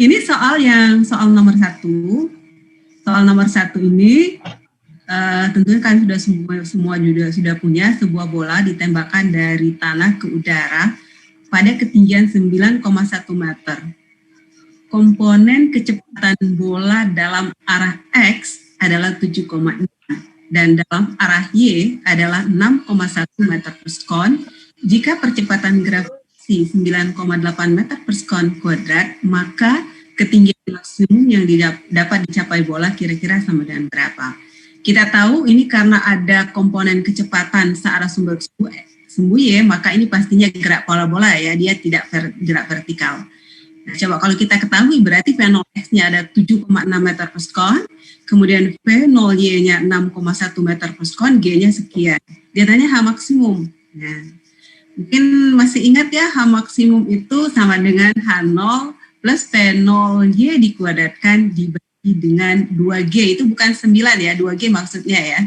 Ini soal nomor 1. Soal nomor 1 ini tentunya kan semua sudah punya sebuah bola ditembakkan dari tanah ke udara pada ketinggian 9,1 meter. Komponen kecepatan bola dalam arah X adalah 7,6 dan dalam arah Y adalah 6,1 meter per sekon. Jika percepatan gravitasi 9,8 meter per sekon kuadrat, maka ketinggian maksimum yang dapat dicapai bola kira-kira sama dengan berapa? Kita tahu ini karena ada komponen kecepatan searah sumbu Y, maka ini pastinya gerak bola ya, dia tidak gerak vertikal. Nah, coba kalau kita ketahui berarti V0X-nya ada 7,6 meter per sekon, kemudian V0Y-nya 6,1 meter per sekon, G-nya sekian. Dia tanya H maksimum. Nah, mungkin masih ingat ya, H maksimum itu sama dengan H0 plus V0Y dikuadratkan dibagi dengan 2G. Itu bukan 9 ya, 2G maksudnya ya.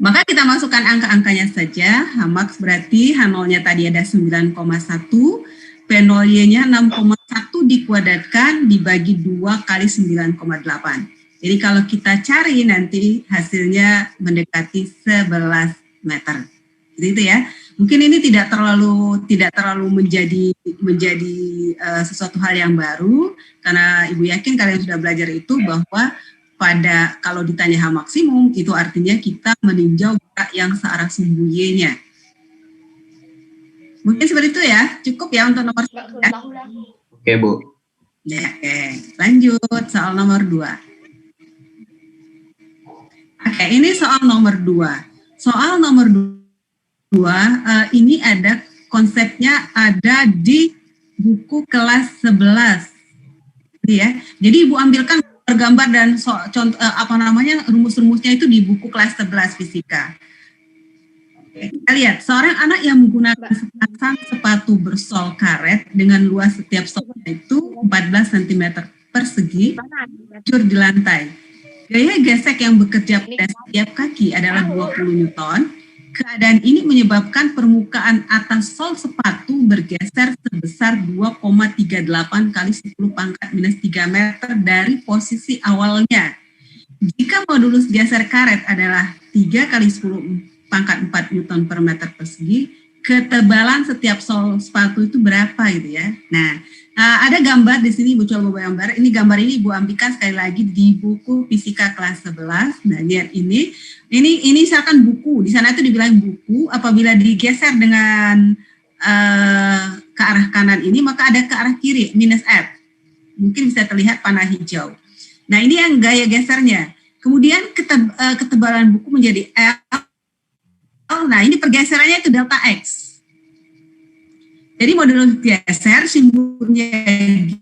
Maka kita masukkan angka-angkanya saja. H max berarti H0-nya tadi ada 9,1, P0Y-nya 6,1 dikuadratkan dibagi 2 kali 9,8. Jadi kalau kita cari nanti hasilnya mendekati 11 meter. Jadi itu ya. Mungkin ini tidak terlalu menjadi sesuatu hal yang baru, karena Ibu yakin kalian sudah belajar itu bahwa kalau ditanya H maksimum itu artinya kita meninjau gerak yang searah sumbu Y-nya. Mungkin seperti itu ya, cukup ya untuk nomor 1. Ya? Oke, Bu. Ya, oke. Lanjut, soal nomor 2. Oke, ini soal nomor 2. Soal nomor 2, ini ada konsepnya ada di buku kelas 11. Ya. Jadi Ibu ambilkan gambar dan rumus-rumusnya itu di buku kelas 11 fisika. Kita lihat, seorang anak yang menggunakan sepasang sepatu bersol karet dengan luas setiap solnya itu 14 cm persegi, hancur di lantai. Gaya gesek yang bekerja pada setiap kaki adalah 20 Newton. Keadaan ini menyebabkan permukaan atas sol sepatu bergeser sebesar 2,38 kali 10 pangkat minus 3 meter dari posisi awalnya. Jika modulus geser karet adalah 3 kali 10 pangkat 4 Newton per meter persegi, ketebalan setiap sol sepatu itu berapa gitu ya. Nah, ada gambar di sini, Ibu coba gambar. Gambar ini Ibu ambilkan sekali lagi di buku fisika kelas 11. Nah, lihat ini misalkan buku, di sana itu dibilang buku, apabila digeser dengan ke arah kanan ini, maka ada ke arah kiri, minus F. Mungkin bisa terlihat panah hijau. Nah, ini yang gaya gesernya. Kemudian ketebalan buku menjadi L. Nah, ini pergeserannya itu delta X. Jadi modulus geser simbolnya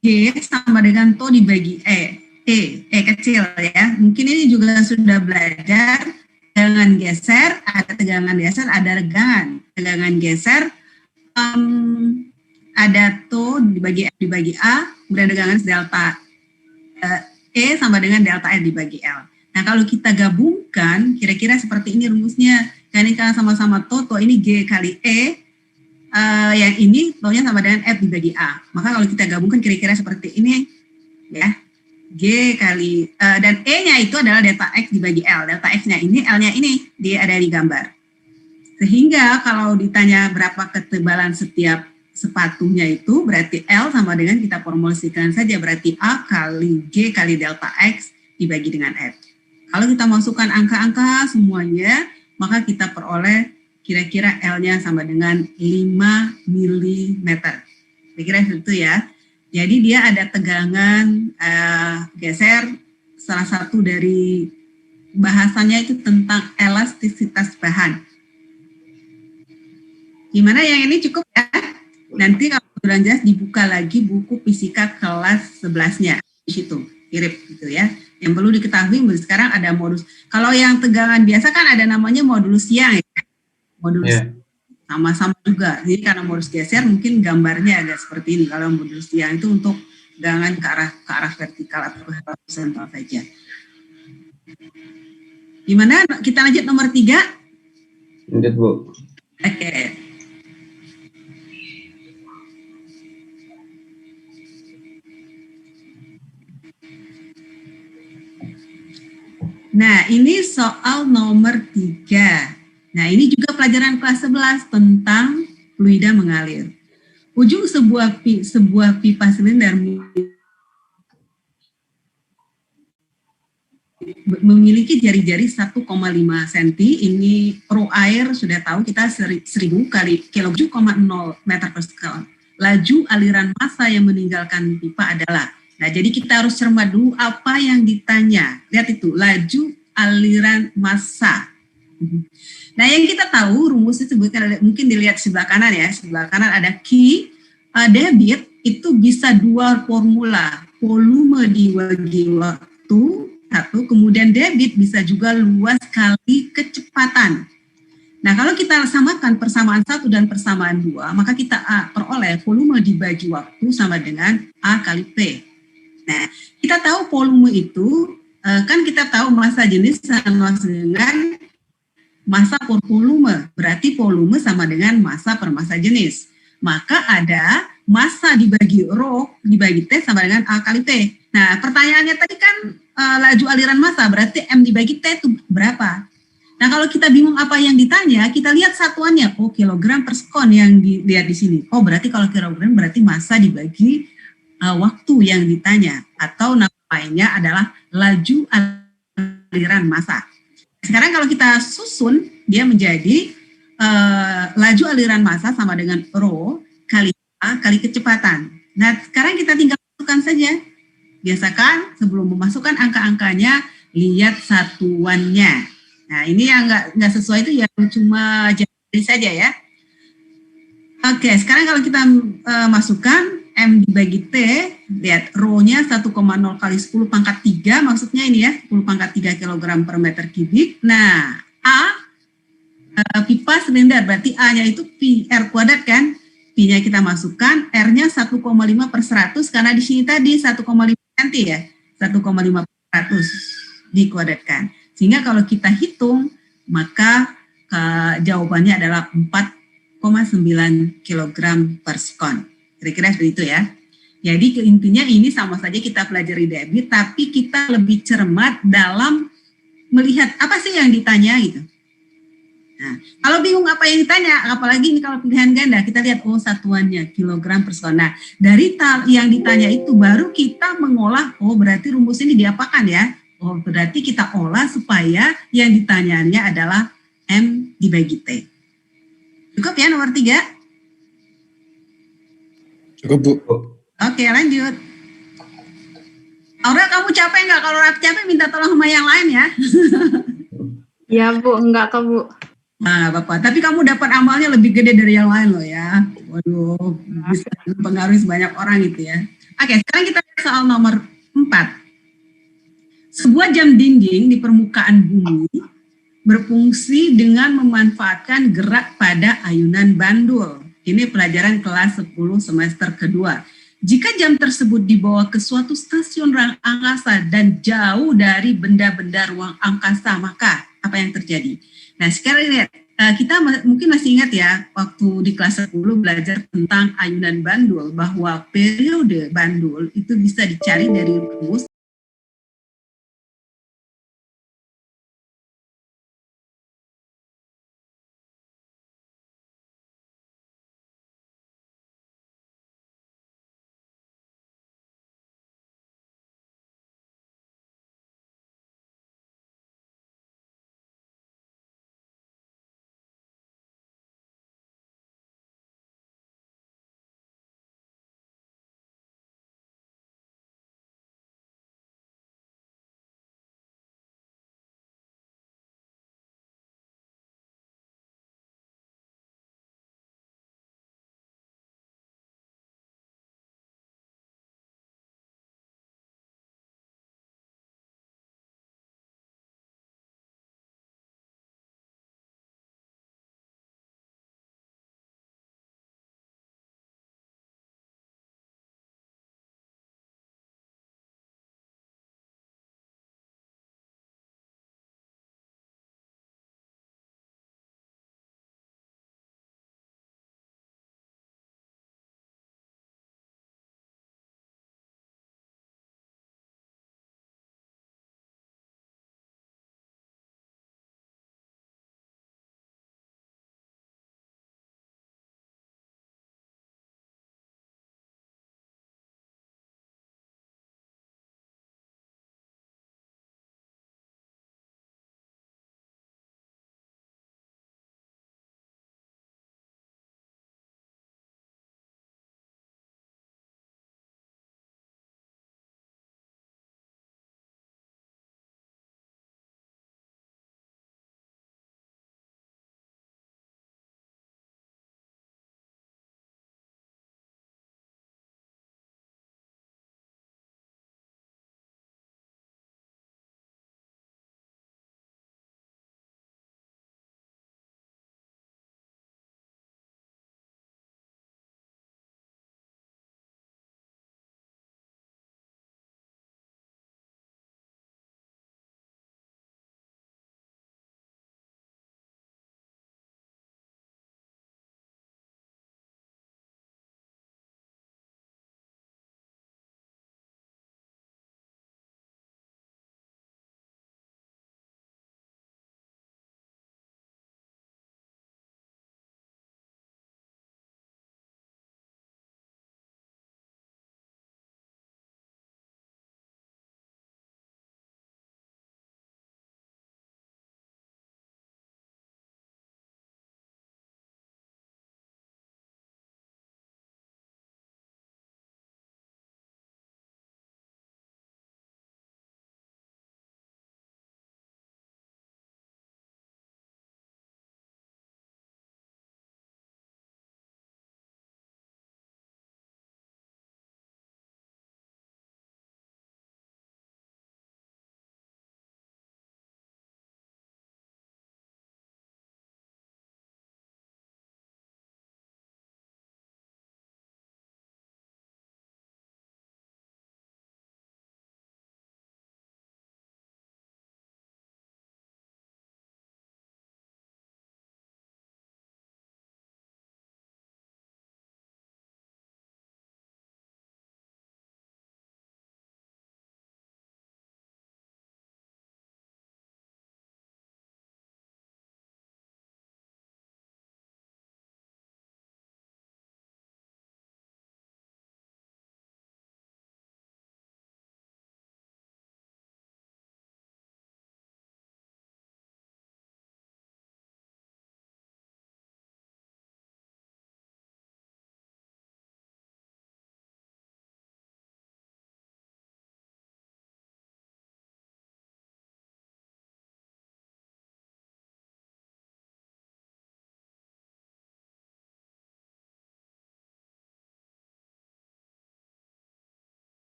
G sama dengan tau dibagi E kecil ya. Mungkin ini juga sudah belajar tegangan geser, ada tegangan geser, ada regangan. Tegangan geser ada tau dibagi F dibagi A, kemudian tegangan delta E sama dengan delta R dibagi L. Nah, kalau kita gabungkan, kira-kira seperti ini rumusnya. Ini kan sama-sama tau ini G kali E, yang ini tau-nya sama dengan F dibagi A. Maka kalau kita gabungkan kira-kira seperti ini, ya, G kali, dan E-nya itu adalah delta X dibagi L. Delta X-nya ini, L-nya ini, dia ada di gambar. Sehingga kalau ditanya berapa ketebalan setiap sepatunya itu, berarti L sama dengan kita formulasikan saja, berarti A kali G kali delta X dibagi dengan F. Kalau kita masukkan angka-angka semuanya, maka kita peroleh kira-kira L-nya sama dengan 5 mm. Kira-kira itu ya. Jadi dia ada tegangan geser, salah satu dari bahasannya itu tentang elastisitas bahan. Gimana yang ini cukup ya? Nanti kalau sudah jelas dibuka lagi buku fisika kelas 11-nya. Di situ, mirip gitu ya. Yang perlu diketahui sekarang ada modulus. Kalau yang tegangan biasa kan ada namanya modulus yang ya. Modulus sama-sama juga. Jadi karena modulus geser mungkin gambarnya agak seperti ini. Kalau modulus yang itu untuk tegangan ke arah vertikal atau horizontal saja. Gimana? Kita lanjut nomor 3. Lanjut, Bu. Oke. Nah, ini soal nomor 3. Nah, ini juga pelajaran kelas 11 tentang fluida mengalir. Ujung sebuah pipa silinder memiliki jari-jari 1,5 cm. Ini pro air sudah tahu kita 1000 kali kilo 7,0 meter per sekon. Laju aliran massa yang meninggalkan pipa adalah. Nah, jadi kita harus cermat dulu apa yang ditanya. Lihat itu, laju aliran massa. Nah, yang kita tahu rumus disebutkan, mungkin dilihat sebelah kanan ya. Sebelah kanan ada Q, debit itu bisa dua formula. Volume dibagi waktu, satu, kemudian debit bisa juga luas kali kecepatan. Nah, kalau kita samakan persamaan 1 dan persamaan 2, maka kita peroleh volume dibagi waktu sama dengan A kali P. Nah, kita tahu volume itu, kan kita tahu massa jenis sama dengan massa per volume, berarti volume sama dengan massa per massa jenis. Maka ada massa dibagi rho dibagi T sama dengan A kali T. Nah, pertanyaannya tadi kan laju aliran massa, berarti M dibagi T itu berapa? Nah, kalau kita bingung apa yang ditanya, kita lihat satuannya. Oh, kilogram per sekon yang dilihat di sini. Oh, berarti kalau kilogram berarti massa dibagi waktu yang ditanya. Atau nama lainnya adalah laju aliran massa. Sekarang kalau kita susun, dia menjadi laju aliran massa sama dengan rho kali A kali kecepatan. Nah, sekarang kita tinggal masukkan saja. Biasakan sebelum memasukkan angka-angkanya, lihat satuannya. Nah, ini yang nggak sesuai itu yang cuma jadi saja ya. Oke, sekarang kalau kita masukkan M dibagi T, lihat rho-nya 1,0 kali 10 pangkat 3, maksudnya ini ya, 10 pangkat 3 kg per meter kubik. Nah, A, pipa silinder, berarti A-nya itu pi R kuadrat kan, P-nya kita masukkan, R-nya 1,5 per 100, karena di sini tadi 1,5 cm ya, 1,5 per 100 dikuadratkan. Sehingga kalau kita hitung, maka jawabannya adalah 4,9 kg per sekon. Kira-kira seperti itu ya. Jadi intinya ini sama saja kita pelajari debit, tapi kita lebih cermat dalam melihat apa sih yang ditanya gitu. Nah, kalau bingung apa yang ditanya, apalagi ini kalau pilihan ganda, kita lihat oh satuannya kilogram per sekon. Nah, dari yang ditanya itu baru kita mengolah, oh berarti rumus ini diapakan ya? Oh berarti kita olah supaya yang ditanyanya adalah M dibagi T. Cukup ya nomor 3? Cukup, Bu. Oke, lanjut. Aura, kamu capek nggak? Kalau capek minta tolong sama yang lain ya. Ya Bu, enggak kok Bu. Nah, Bapak, tapi kamu dapat amalnya lebih gede dari yang lain loh ya. Waduh, bisa mempengaruhi sebanyak orang gitu ya. Oke, sekarang kita lihat soal nomor 4. Sebuah jam dinding di permukaan bumi berfungsi dengan memanfaatkan gerak pada ayunan bandul. Ini pelajaran kelas 10 semester kedua. Jika jam tersebut dibawa ke suatu stasiun ruang angkasa dan jauh dari benda-benda ruang angkasa, maka apa yang terjadi? Nah, sekarang lihat, kita mungkin masih ingat ya, waktu di kelas 10 belajar tentang ayunan bandul, bahwa periode bandul itu bisa dicari dari rumus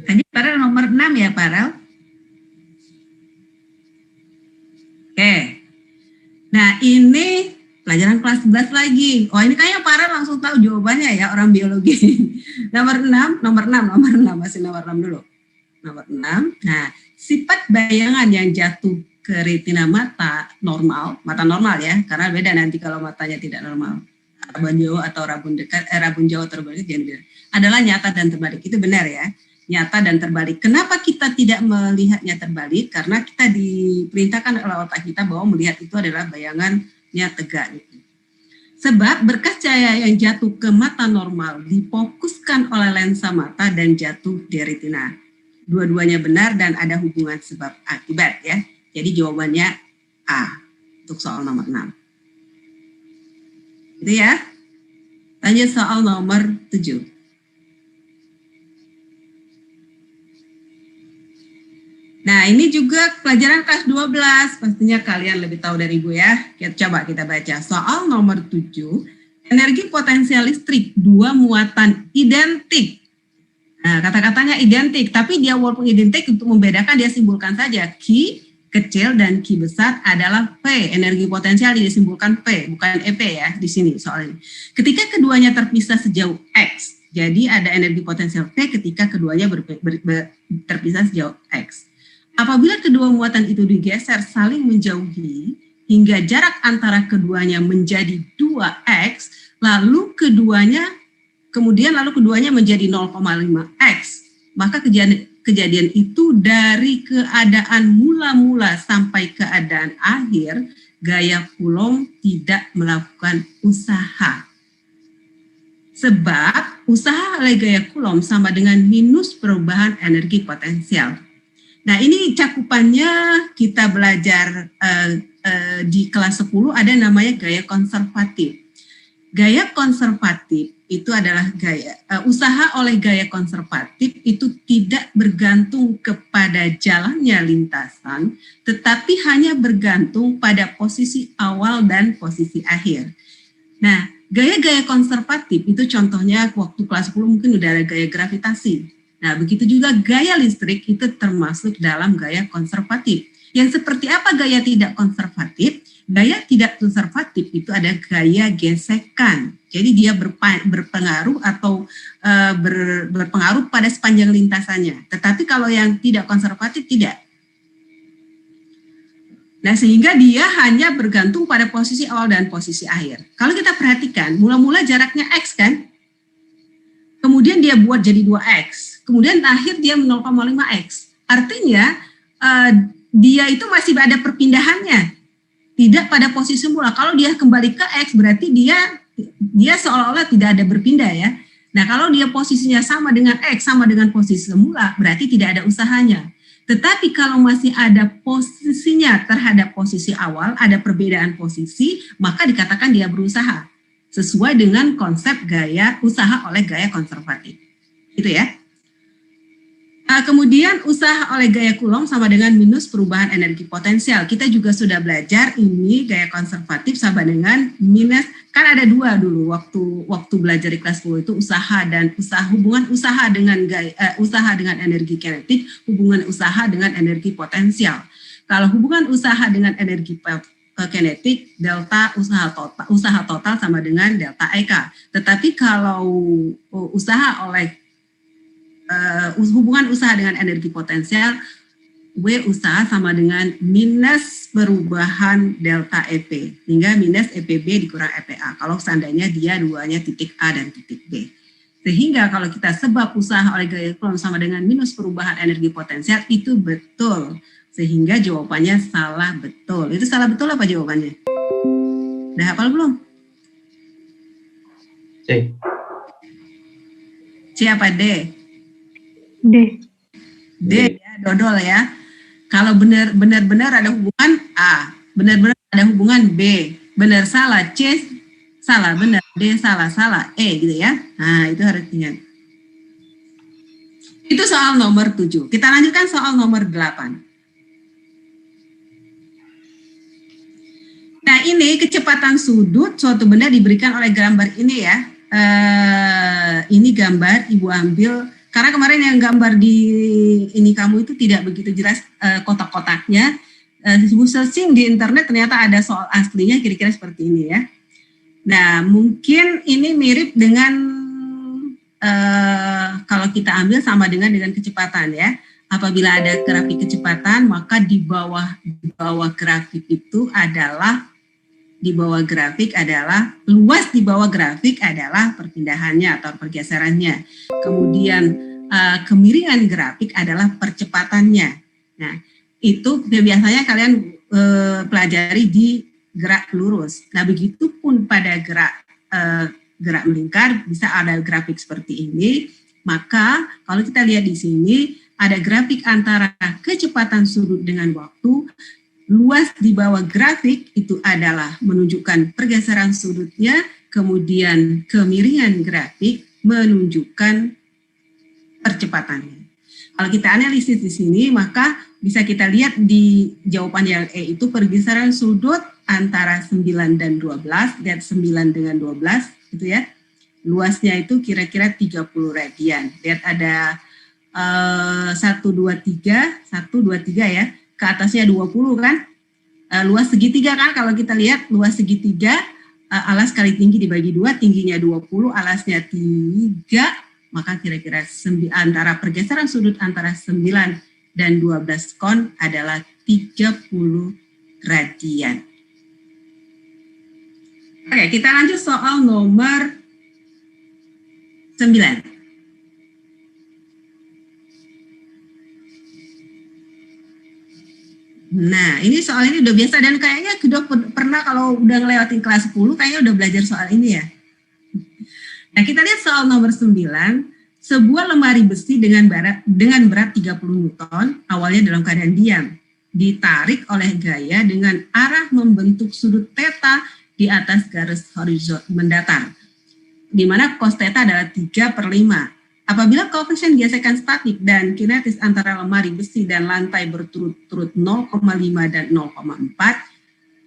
Tadi Farel nomor 6 ya, Farel? Oke. Nah, ini pelajaran kelas 11 lagi. Oh, ini kayaknya Farel langsung tahu jawabannya ya, orang biologi. nomor 6 masih nomor 6 dulu. Nomor 6. Nah, sifat bayangan yang jatuh ke retina mata normal ya, karena beda nanti kalau matanya tidak normal. Rabun jauh atau rabun dekat, rabun jauh atau rabun dekat, jangan beda. Adalah nyata dan terbalik. Itu benar ya. Nyata dan terbalik. Kenapa kita tidak melihatnya terbalik? Karena kita diperintahkan oleh otak kita bahwa melihat itu adalah bayangannya tegak. Gitu. Sebab berkas cahaya yang jatuh ke mata normal difokuskan oleh lensa mata dan jatuh di retina. Dua-duanya benar dan ada hubungan sebab akibat ya. Jadi jawabannya A untuk soal nomor 6. Itu ya. Tanya soal nomor 7. Nah, ini juga pelajaran kelas 12. Pastinya kalian lebih tahu dari Ibu ya. Coba kita baca. Soal nomor 7. Energi potensial listrik, dua muatan identik. Nah, kata-katanya identik. Tapi dia walaupun identik, untuk membedakan dia simbolkan saja. Q kecil dan Q besar adalah P. Energi potensial disimbolkan P, bukan EP ya di sini soalnya. Ketika keduanya terpisah sejauh X. Jadi ada energi potensial P ketika keduanya terpisah sejauh X. Apabila kedua muatan itu digeser saling menjauhi hingga jarak antara keduanya menjadi 2x, lalu keduanya menjadi 0,5x, maka kejadian itu dari keadaan mula-mula sampai keadaan akhir, gaya Coulomb tidak melakukan usaha. Sebab usaha oleh gaya Coulomb sama dengan minus perubahan energi potensial. Nah, ini cakupannya kita belajar di kelas 10 ada namanya gaya konservatif. Gaya konservatif itu adalah usaha oleh gaya konservatif itu tidak bergantung kepada jalannya lintasan, tetapi hanya bergantung pada posisi awal dan posisi akhir. Nah, gaya-gaya konservatif itu contohnya waktu kelas 10 mungkin udah ada gaya gravitasi. Nah, begitu juga gaya listrik itu termasuk dalam gaya konservatif. Yang seperti apa gaya tidak konservatif? Gaya tidak konservatif itu ada gaya gesekan. Jadi dia berpengaruh atau berpengaruh pada sepanjang lintasannya. Tetapi kalau yang tidak konservatif tidak. Nah, sehingga dia hanya bergantung pada posisi awal dan posisi akhir. Kalau kita perhatikan, mula-mula jaraknya X kan? Kemudian dia buat jadi 2X. Kemudian akhir dia 0,5X. Artinya dia itu masih ada perpindahannya. Tidak pada posisi semula. Kalau dia kembali ke X berarti dia seolah-olah tidak ada berpindah ya. Nah, kalau dia posisinya sama dengan X, sama dengan posisi semula, berarti tidak ada usahanya. Tetapi kalau masih ada posisinya terhadap posisi awal, ada perbedaan posisi, maka dikatakan dia berusaha. Sesuai dengan konsep gaya usaha oleh gaya konservatif. Itu ya. Kemudian usaha oleh gaya Coulomb sama dengan minus perubahan energi potensial. Kita juga sudah belajar ini gaya konservatif sama dengan minus, kan ada dua dulu waktu belajar di kelas 10 itu hubungan usaha dengan usaha dengan energi kinetik, hubungan usaha dengan energi potensial. Kalau hubungan usaha dengan energi kinetik, delta usaha total sama dengan delta EK. Tetapi kalau hubungan usaha dengan energi potensial, W usaha sama dengan minus perubahan delta EP, hingga minus EPB dikurang EPA. Kalau seandainya dia duanya titik A dan titik B. Sehingga kalau kita sebab usaha oleh gaya Coulomb sama dengan minus perubahan energi potensial, itu betul. Sehingga jawabannya salah betul. Itu salah betul apa jawabannya? Udah hafal belum? C. C apa D? D ya, dodol ya. Kalau benar-benar ada hubungan A, benar-benar ada hubungan B, benar salah C, salah benar, D salah E gitu ya. Nah, itu harus ingat. Itu soal nomor 7. Kita lanjutkan soal nomor 8. Nah, ini kecepatan kecepatan sudut suatu benda diberikan oleh gambar ini ya. Ini gambar Ibu ambil, karena kemarin yang gambar di ini kamu itu tidak begitu jelas kotak-kotaknya. Ibu searching di internet ternyata ada soal aslinya kira-kira seperti ini ya. Nah, mungkin ini mirip dengan kalau kita ambil sama dengan kecepatan ya. Apabila ada grafik kecepatan, maka di bawah grafik itu adalah luas di bawah grafik adalah perpindahannya atau pergeserannya. Kemudian kemiringan grafik adalah percepatannya. Nah, itu biasanya kalian pelajari di gerak lurus. Nah, begitupun pada gerak melingkar bisa ada grafik seperti ini. Maka kalau kita lihat di sini ada grafik antara kecepatan sudut dengan waktu. Luas di bawah grafik itu adalah menunjukkan pergeseran sudutnya, kemudian kemiringan grafik menunjukkan percepatannya. Kalau kita analisis di sini, maka bisa kita lihat di jawaban yang E itu pergeseran sudut antara 9 dan 12, lihat 9 dengan 12, gitu ya. Luasnya itu kira-kira 30 radian. Lihat ada 1, 2, 3 ya. Ke atasnya 20 kan, luas segitiga kan, kalau kita lihat luas segitiga, alas kali tinggi dibagi 2, tingginya 20, alasnya 3, maka kira-kira antara pergeseran sudut antara 9 dan 12 kon adalah 30 radian. Oke, kita lanjut soal nomor 9. Nah, ini soal ini udah biasa dan kayaknya udah pernah kalau udah ngelewatin kelas 10 kayaknya udah belajar soal ini ya. Nah, kita lihat soal nomor 9. Sebuah lemari besi dengan berat 30 Newton awalnya dalam keadaan diam, ditarik oleh gaya dengan arah membentuk sudut theta di atas garis horizontal mendatar, di mana cos theta adalah 3/5. Apabila koefisien gesekan statik dan kinetis antara lemari besi dan lantai berturut-turut 0,5 dan 0,4,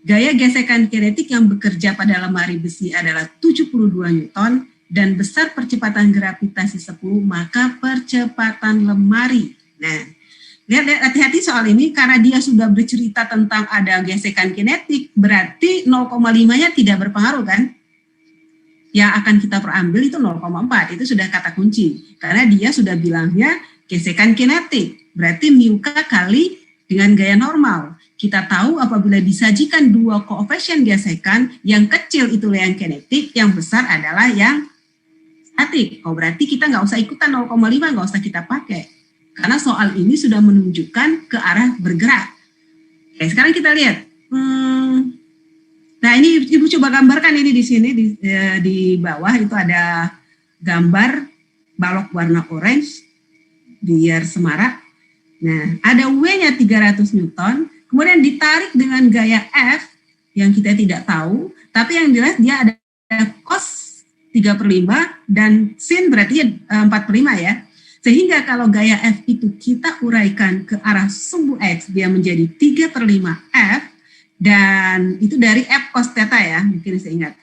gaya gesekan kinetik yang bekerja pada lemari besi adalah 72 Newton dan besar percepatan gravitasi 10, maka percepatan lemari. Nah, lihat hati-hati soal ini karena dia sudah bercerita tentang ada gesekan kinetik, berarti 0,5-nya tidak berpengaruh kan? Yang akan kita perambil itu 0,4, itu sudah kata kunci. Karena dia sudah bilangnya gesekan kinetik, berarti mu k kali dengan gaya normal. Kita tahu apabila disajikan dua koefisien gesekan, yang kecil itu yang kinetik, yang besar adalah yang statik. Oh, berarti kita nggak usah ikutan 0,5, nggak usah kita pakai. Karena soal ini sudah menunjukkan ke arah bergerak. Oke, sekarang kita lihat. Nah, ini Ibu coba gambarkan ini di sini di bawah itu ada gambar balok warna orange biar semarak. Nah, ada W-nya 300 Newton, kemudian ditarik dengan gaya F yang kita tidak tahu, tapi yang jelas dia ada cos 3/5 dan sin berarti 4/5 ya. Sehingga kalau gaya F itu kita uraikan ke arah sumbu X, dia menjadi 3/5 F. Dan itu dari F cos theta ya, mungkin saya ingat.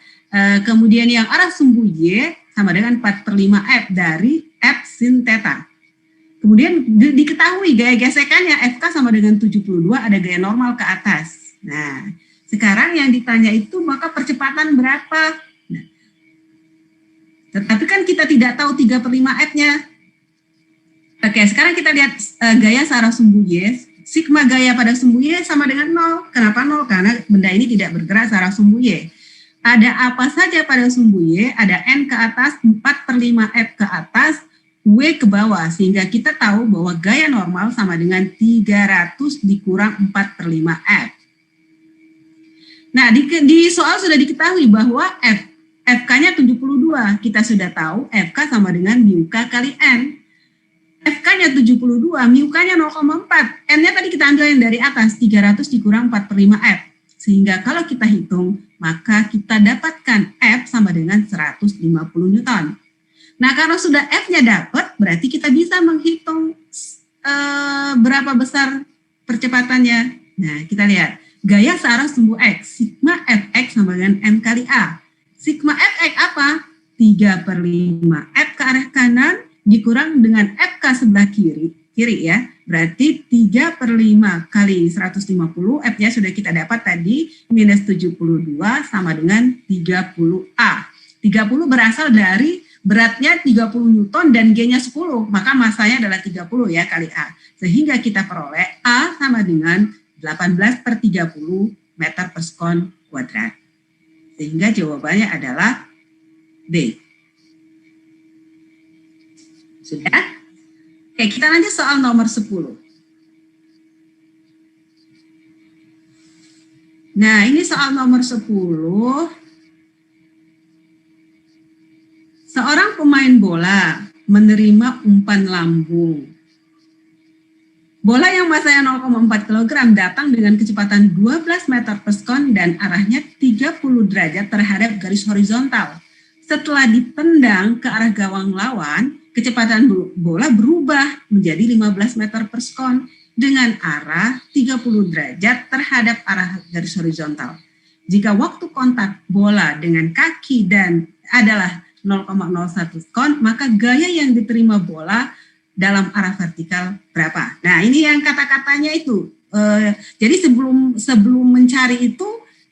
Kemudian yang arah sumbu Y sama dengan 4/5 F dari F sin theta. Kemudian diketahui gaya gesekannya FK sama dengan 72, ada gaya normal ke atas. Nah, sekarang yang ditanya itu maka percepatan berapa? Nah, tetapi kan kita tidak tahu 3/5 F-nya. Oke, sekarang kita lihat gaya searah sumbu Y. Sigma gaya pada sumbu Y sama dengan 0. Kenapa 0? Karena benda ini tidak bergerak searah sumbu Y. Ada apa saja pada sumbu Y? Ada N ke atas, 4/5 F ke atas, W ke bawah. Sehingga kita tahu bahwa gaya normal sama dengan 300 dikurang 4/5 F. Nah, di soal sudah diketahui bahwa FK-nya 72. Kita sudah tahu FK sama dengan mu K kali N. FK-nya 72, mu K-nya 0,4. N-nya tadi kita ambil yang dari atas, 300 dikurang 4/5 F. Sehingga kalau kita hitung, maka kita dapatkan F sama dengan 150 Newton. Nah, kalau sudah F-nya dapat, berarti kita bisa menghitung berapa besar percepatannya. Nah, kita lihat. gaya searah sumbu X. Sigma Fx sama dengan M kali A. Sigma Fx apa? 3/5. F ke arah kanan dikurang dengan FK sebelah kiri ya. Berarti 3/5 kali 150, F-nya sudah kita dapat tadi, minus 72 sama dengan 30A. 30 berasal dari beratnya 30 Newton dan G-nya 10, maka masanya adalah 30 ya kali A. Sehingga kita peroleh A sama dengan 18/30 meter per sekon kuadrat. Sehingga jawabannya adalah B. Sudah? Oke, kita lanjut soal nomor 10. Nah, ini soal nomor 10. Seorang pemain bola menerima umpan lambung. Bola yang masanya 0,4 kg datang dengan kecepatan 12 meter per sekon dan arahnya 30 derajat terhadap garis horizontal. Setelah ditendang ke arah gawang lawan, kecepatan bola berubah menjadi 15 meter per sekon dengan arah 30 derajat terhadap arah garis horizontal. Jika waktu kontak bola dengan kaki dan adalah 0,01 sekon, maka gaya yang diterima bola dalam arah vertikal berapa? Nah, ini yang kata-katanya itu. Jadi sebelum mencari itu,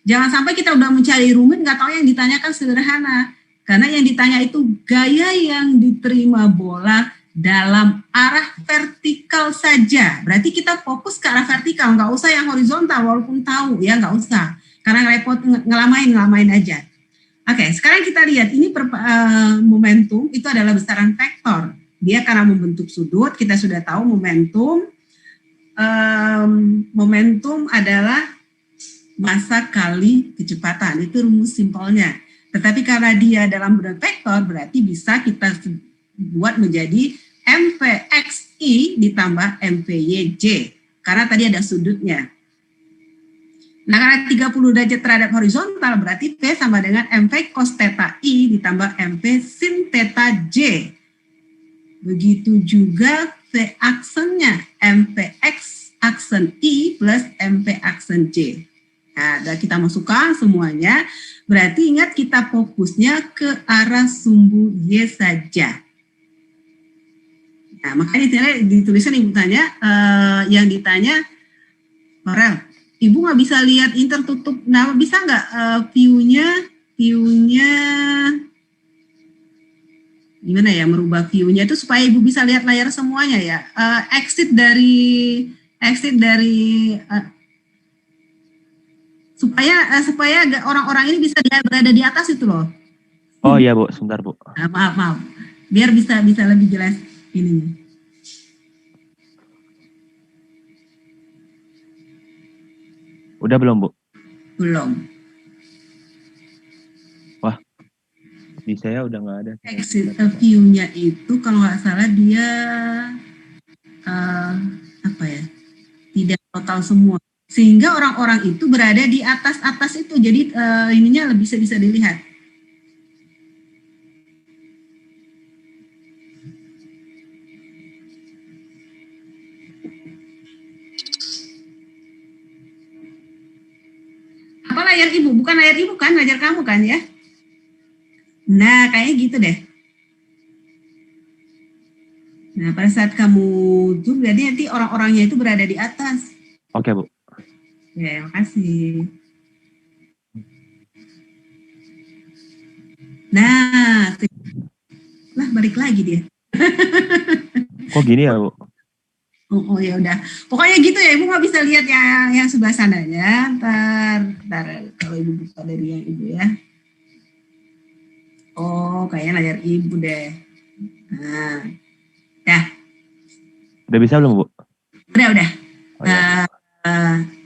jangan sampai kita udah mencari rumit, nggak tahu yang ditanyakan sederhana. Karena yang ditanya itu gaya yang diterima bola dalam arah vertikal saja. Berarti kita fokus ke arah vertikal, nggak usah yang horizontal, walaupun tahu ya, nggak usah. Karena repot ngelamain aja. Oke, sekarang kita lihat ini momentum itu adalah besaran vektor. Dia karena membentuk sudut, kita sudah tahu momentum. Momentum adalah massa kali kecepatan, itu rumus simpelnya. Tetapi karena dia dalam bentuk vektor, berarti bisa kita buat menjadi MVXI ditambah MVYJ. Karena tadi ada sudutnya. Nah, karena 30 derajat terhadap horizontal, berarti P sama dengan MV cos theta I ditambah MV sin theta J. Begitu juga V aksennya, MVX aksen I plus MV aksen J. Nah, kita masukkan semuanya. Berarti ingat kita fokusnya ke arah sumbu Y saja. Nah, makanya dituliskan ibu tanya, yang ditanya, Farel, ibu nggak bisa lihat tertutup. Nah, bisa nggak view-nya gimana ya, merubah view-nya itu supaya ibu bisa lihat layar semuanya ya. Exit dari supaya orang-orang ini bisa berada di atas itu loh. Oh iya Bu, sebentar Bu. Nah, maaf. Biar bisa lebih jelas ininya. Udah belum Bu? Belum. Wah, di saya udah nggak ada. Exit view-nya itu kalau nggak salah dia tidak total semua. Sehingga orang-orang itu berada di atas itu, jadi ininya lebih bisa dilihat. Apa layar ibu? Bukan layar ibu kan, layar kamu kan ya? Nah, kayaknya gitu deh. Nah, pada saat kamu zoom, berarti nanti orang-orangnya itu berada di atas. Oke Bu. Ya, makasih. Nah, balik lagi dia. Kok gini ya Bu? Oh ya udah. Pokoknya gitu ya, ibu nggak bisa lihat yang sebelah sananya. Ntar kalau ibu buka dari yang ibu ya. Oh, kayaknya layar ibu deh. Nah, dah. Udah bisa belum Bu? Udah. Oh, ya.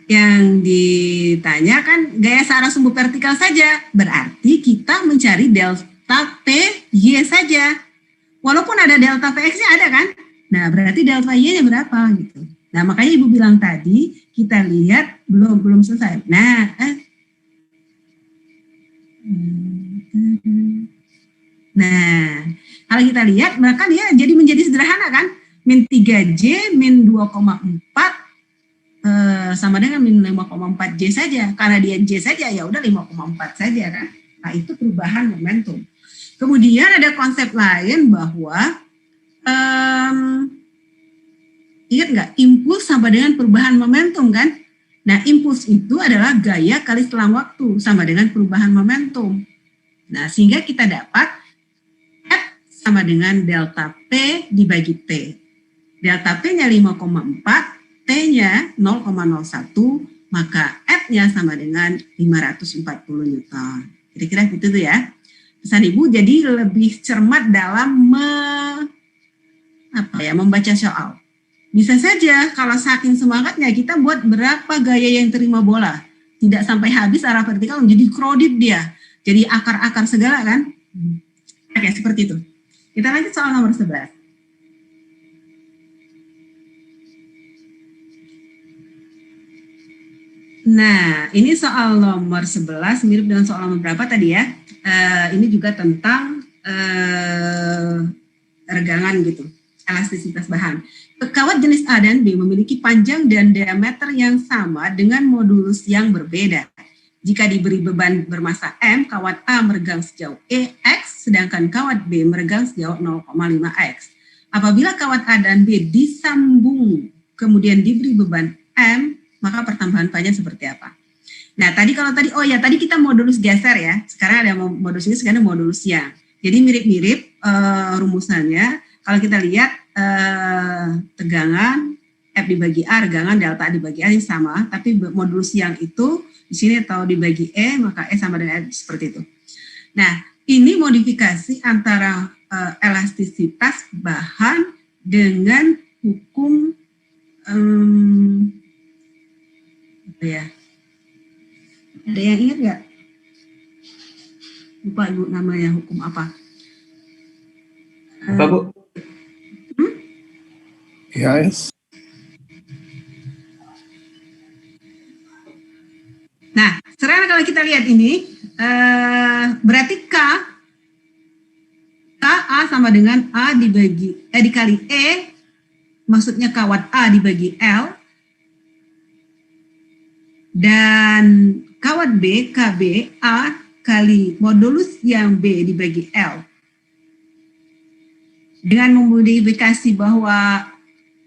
Yang ditanya kan gaya searah sumbu vertikal saja. Berarti kita mencari delta PY saja. Walaupun ada delta PX-nya ada kan? Nah, berarti delta Y-nya berapa gitu. Nah, makanya ibu bilang tadi, kita lihat belum selesai. Nah, kalau kita lihat, maka dia jadi menjadi sederhana kan? Min 3J, min 2,4, sama dengan min 5,4 J saja. Karena dia J saja, ya udah 5,4 saja kan. Nah, itu perubahan momentum. Kemudian ada konsep lain bahwa ingat nggak, impuls sama dengan perubahan momentum kan? Nah, impuls itu adalah gaya kali selang waktu sama dengan perubahan momentum. Nah, sehingga kita dapat F sama dengan delta P dibagi T. Delta P-nya 5,4, T-nya 0,01, maka F-nya sama dengan 540 Newton. Kira-kira gitu tuh ya. Pesan Ibu jadi lebih cermat dalam membaca soal. Bisa saja kalau saking semangatnya kita buat berapa gaya yang terima bola. Tidak sampai habis arah vertikal menjadi crowded dia. Jadi akar-akar segala kan. Oke, seperti itu. Kita lanjut soal nomor 11. Nah, ini soal nomor 11 mirip dengan soal nomor berapa tadi ya. Ini juga tentang regangan gitu, elastisitas bahan. Kawat jenis A dan B memiliki panjang dan diameter yang sama dengan modulus yang berbeda. Jika diberi beban bermasa M, kawat A meregang sejauh X, sedangkan kawat B meregang sejauh 0,5X. Apabila kawat A dan B disambung, kemudian diberi beban M, maka pertambahan panjang seperti apa? Nah, tadi kita modulus geser ya. Sekarang ada modulus ini, sekarang modulus yang. Jadi mirip-mirip rumusannya. Kalau kita lihat tegangan F dibagi A, regangan delta A dibagi A ini sama, tapi modulus yang itu di sini tahu dibagi E, maka E sama dengan F seperti itu. Nah, ini modifikasi antara elastisitas bahan dengan hukum ada yang ingat nggak? Lupa Ibu namanya, hukum apa? Apa, Bu? Yes. Nah, sekarang kalau kita lihat ini, berarti A sama dengan A dikali E, maksudnya kawat A dibagi L, dan kawat B, KB, A kali modulus yang B dibagi L. Dengan memodifikasi bahwa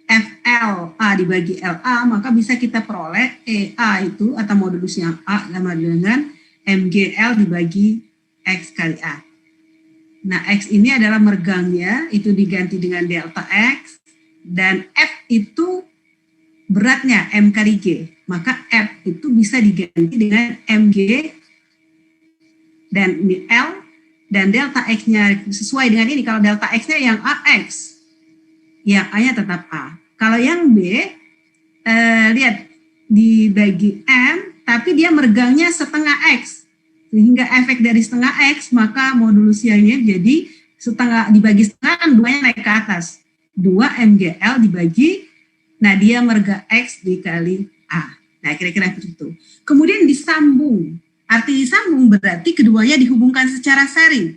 FL A dibagi LA, maka bisa kita peroleh EA itu atau modulus yang A sama dengan MGL dibagi X kali A. Nah, X ini adalah meregangnya, itu diganti dengan delta X, dan F itu beratnya M kali G. Maka F itu bisa diganti dengan MG dan ini L, dan delta X-nya sesuai dengan ini. Kalau delta X-nya yang AX, yang A-nya tetap A. Kalau yang B, lihat dibagi M, tapi dia meregangnya setengah X. Sehingga efek dari setengah X, maka modulusianya jadi setengah dibagi setengah kan 2-nya naik ke atas. 2 MGL dibagi, nah dia meregang X dikali A. Nah, kira-kira begitu. Kemudian disambung. Arti disambung berarti keduanya dihubungkan secara seri.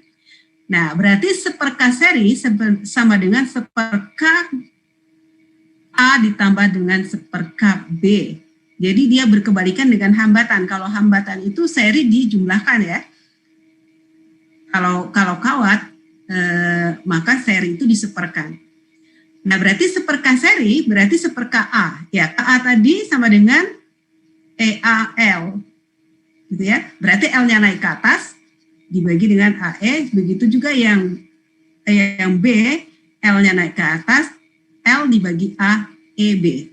Nah, berarti seperka seri sama dengan seperka A ditambah dengan seperka B. Jadi dia berkebalikan dengan hambatan. Kalau hambatan itu seri dijumlahkan ya. Kalau kawat, maka seri itu diseperkan. Nah, berarti seperka seri berarti seperka A. Ya, A tadi sama dengan EAL. Gitu ya. Berarti L-nya naik ke atas dibagi dengan AE, begitu juga yang B, L-nya naik ke atas, L dibagi A, EB.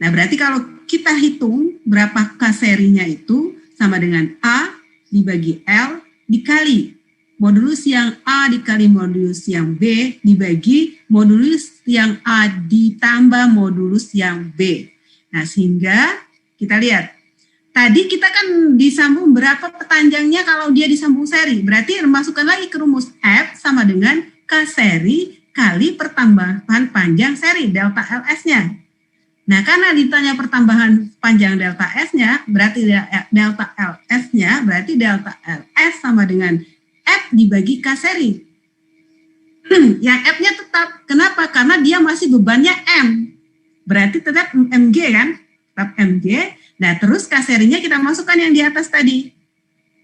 Nah, berarti kalau kita hitung berapakah serinya itu sama dengan A dibagi L dikali modulus yang A dikali modulus yang B dibagi modulus yang A ditambah modulus yang B. Nah, sehingga kita lihat, tadi kita kan disambung berapa panjangnya kalau dia disambung seri. Berarti masukkan lagi ke rumus F sama dengan K seri kali pertambahan panjang seri, delta LS-nya. Nah, karena ditanya pertambahan panjang delta S-nya, berarti delta LS-nya, berarti delta LS sama dengan F dibagi K seri. Yang F-nya tetap. Kenapa? Karena dia masih bebannya M. Berarti tetap MG kan? tetap mg. Nah, terus K serinya kita masukkan yang di atas tadi.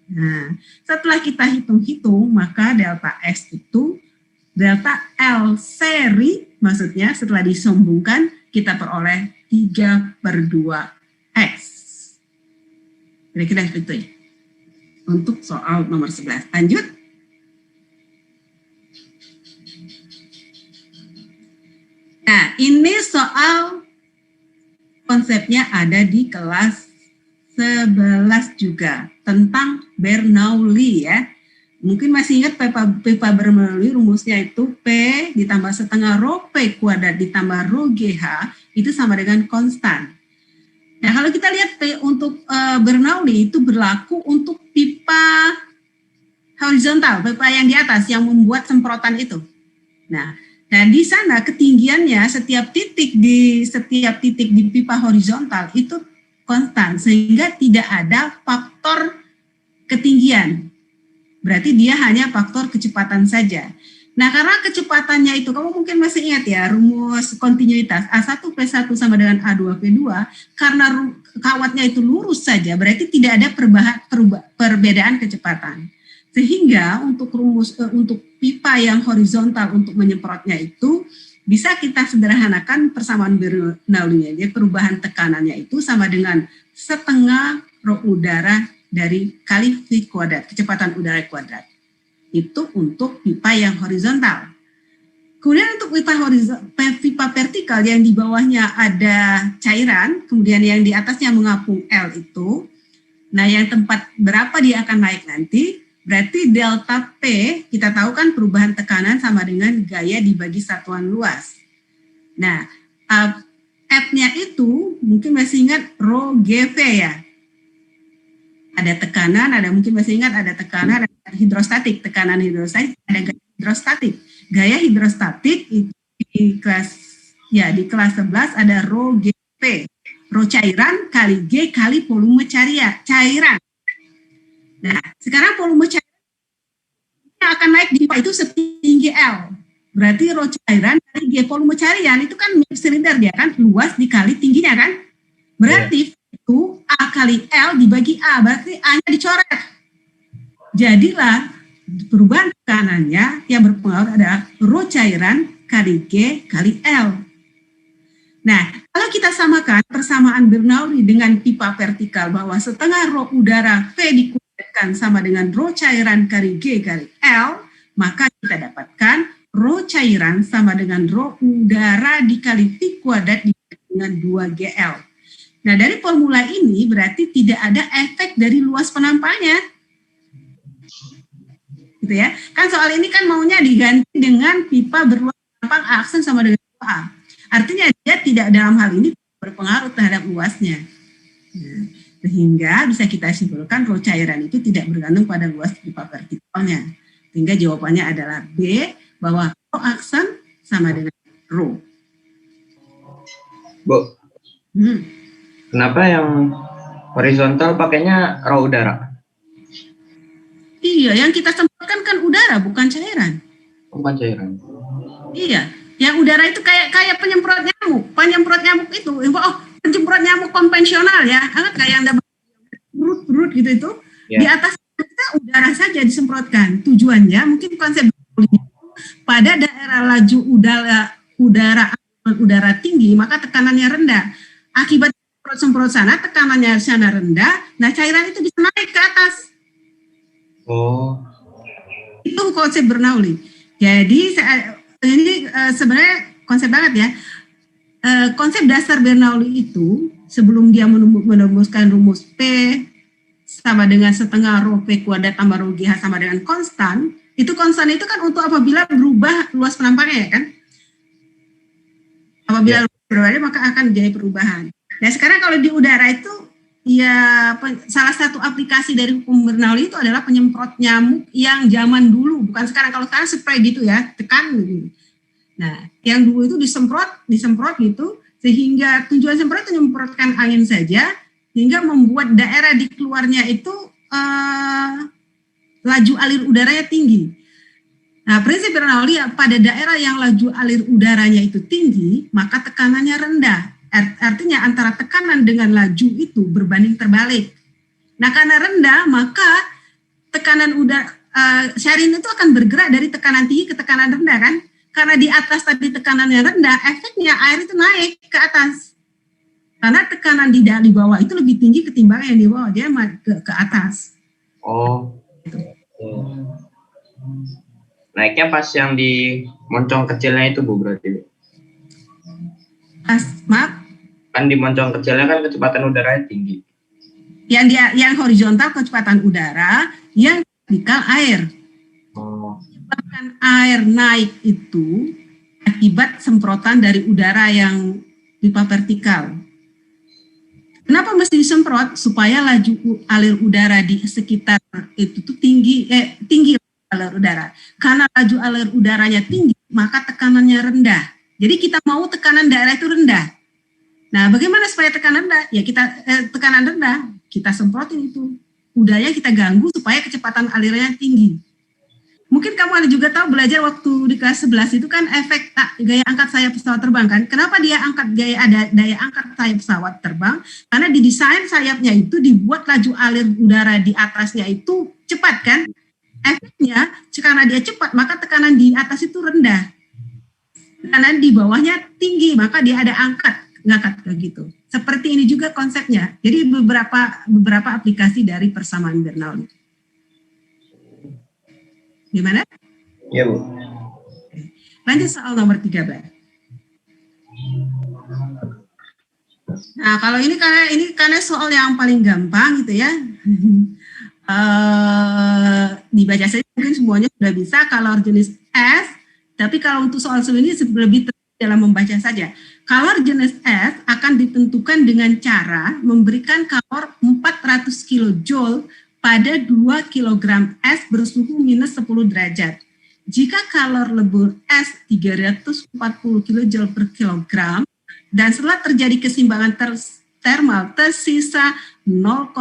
Nah, setelah kita hitung-hitung, maka delta S itu delta L seri, maksudnya setelah disambungkan, kita peroleh 3/2 X. Kira-kira itu ya. Untuk soal nomor 11. Lanjut. Nah, ini soal konsepnya ada di kelas 11 juga, tentang Bernoulli ya. Mungkin masih ingat pipa Bernoulli, rumusnya itu P ditambah setengah rho P kuadrat ditambah rho GH, itu sama dengan konstan. Nah, kalau kita lihat P untuk Bernoulli itu berlaku untuk pipa horizontal, pipa yang di atas yang membuat semprotan itu. Nah, di sana ketinggiannya setiap titik di pipa horizontal itu konstan, sehingga tidak ada faktor ketinggian. Berarti dia hanya faktor kecepatan saja. Nah, karena kecepatannya itu, kamu mungkin masih ingat ya, rumus kontinuitas A1P1 sama dengan A2P2, karena kawatnya itu lurus saja, berarti tidak ada perbedaan kecepatan. Sehingga untuk untuk pipa yang horizontal untuk menyemprotnya itu, bisa kita sederhanakan persamaan Bernoulli-nya. Jadi perubahan tekanannya itu sama dengan setengah rho udara dari kali V kuadrat, kecepatan udara kuadrat. Itu untuk pipa yang horizontal. Kemudian untuk pipa vertikal yang di bawahnya ada cairan, kemudian yang di atasnya mengapung L itu, nah yang tempat berapa dia akan naik nanti, berarti delta P, kita tahu kan perubahan tekanan sama dengan gaya dibagi satuan luas. Nah, F-nya itu mungkin masih ingat rho GV ya. Ada tekanan, mungkin masih ingat ada tekanan, ada hidrostatik, tekanan hidrostatik, ada gaya hidrostatik. Gaya hidrostatik itu di kelas 11 ada rho GP, rho cairan kali G kali volume cairan. Nah, sekarang volume cairan yang akan naik di pipa itu setinggi L. Berarti rho cairan kali G volume cairan itu kan silinder dia kan, luas dikali tingginya kan. Berarti itu A kali L dibagi A, berarti A-nya dicoret. Jadilah perubahan tekanannya yang berpengaruh adalah rho cairan kali G kali L. Nah, kalau kita samakan persamaan Bernoulli dengan pipa vertikal bahwa setengah rho udara V dikuadratkan sama dengan rho cairan kali G kali L, maka kita dapatkan rho cairan sama dengan rho udara dikali V kuadrat dengan 2GL. Nah, dari formula ini berarti tidak ada efek dari luas penampaknya. Gitu ya. Kan soal ini kan maunya diganti dengan pipa berluas penampang aksen sama dengan A. Artinya dia tidak dalam hal ini berpengaruh terhadap luasnya. Nah, sehingga bisa kita simpulkan rho cairan itu tidak bergantung pada luas pipa vertikalnya. Sehingga jawabannya adalah B, bahwa rho aksen sama dengan rho. Bu. Kenapa yang horizontal pakainya rho udara? Iya, yang kita semprotkan kan udara, bukan cairan. Bukan cairan. Iya, yang udara itu kayak penyemprot nyamuk. Penyemprot nyamuk itu, penyemprot nyamuk konvensional ya, kayak yang ada berut gitu itu. Yeah. Di atas kita udara saja disemprotkan. Tujuannya mungkin konsep pada daerah laju udara tinggi, maka tekanannya rendah. Akibat semprot sana, tekanannya sana rendah, nah cairan itu bisa naik ke atas. Oh. Itu konsep Bernoulli. Jadi ini sebenarnya konsep banget ya. Konsep dasar Bernoulli itu sebelum dia merumuskan rumus P sama dengan setengah rho P kuadrat tambah rho GH sama dengan konstan. Itu konstan itu kan untuk apabila berubah luas penampaknya ya kan. Apabila berubah maka akan jadi perubahan. Nah sekarang kalau di udara itu ya salah satu aplikasi dari hukum Bernoulli itu adalah penyemprot nyamuk yang zaman dulu, bukan sekarang. Kalau sekarang spray gitu ya, tekan gitu. Nah yang dulu itu disemprot gitu, sehingga tujuan semprot itu menyemprotkan angin saja, sehingga membuat daerah di keluarnya itu laju alir udaranya tinggi. Nah prinsip Bernoulli pada daerah yang laju alir udaranya itu tinggi, maka tekanannya rendah. Artinya antara tekanan dengan laju itu berbanding terbalik. Nah, karena rendah, maka tekanan udara syarin itu akan bergerak dari tekanan tinggi ke tekanan rendah kan? Karena di atas tadi tekanannya rendah, efeknya air itu naik ke atas. Karena tekanan di bawah itu lebih tinggi ketimbang yang di bawah, dia ke atas. Oh. Naiknya pas yang di moncong kecilnya itu Bu berarti. Maaf? Kan di moncong kecilnya kan kecepatan udaranya tinggi. Yang horizontal kecepatan udara, yang vertikal air. Bahkan air naik itu akibat semprotan dari udara yang pipa vertikal. Kenapa mesti disemprot? Supaya laju alir udara di sekitar itu tuh tinggi alir udara. Karena laju alir udaranya tinggi, maka tekanannya rendah. Jadi kita mau tekanan daerah itu rendah. Nah, bagaimana supaya tekanan rendah? Ya tekanan rendah, kita semprotin itu. Udaranya kita ganggu supaya kecepatan alirnya tinggi. Mungkin kamu ada juga tahu belajar waktu di kelas 11 itu kan efek gaya angkat sayap pesawat terbang kan. Kenapa dia ada daya angkat sayap pesawat terbang? Karena didesain sayapnya itu dibuat laju alir udara di atasnya itu cepat kan. Efeknya karena dia cepat maka tekanan di atas itu rendah. Tekanan di bawahnya tinggi maka dia ada ngangkat kayak gitu. Seperti ini juga konsepnya. Jadi beberapa aplikasi dari persamaan Bernoulli. Gimana? Iya, Bu. Lanjut soal nomor 13. Nah, kalau ini karena soal yang paling gampang gitu ya. Dibaca saja mungkin semuanya sudah bisa kalor jenis S, tapi kalau untuk soal ini lebih dalam membaca saja. Kalor jenis S akan ditentukan dengan cara memberikan kalor 400 kJ pada 2 kg es bersuhu minus 10 derajat. Jika kalor lebur es 340 kJ per kilogram dan setelah terjadi keseimbangan termal tersisa 0,95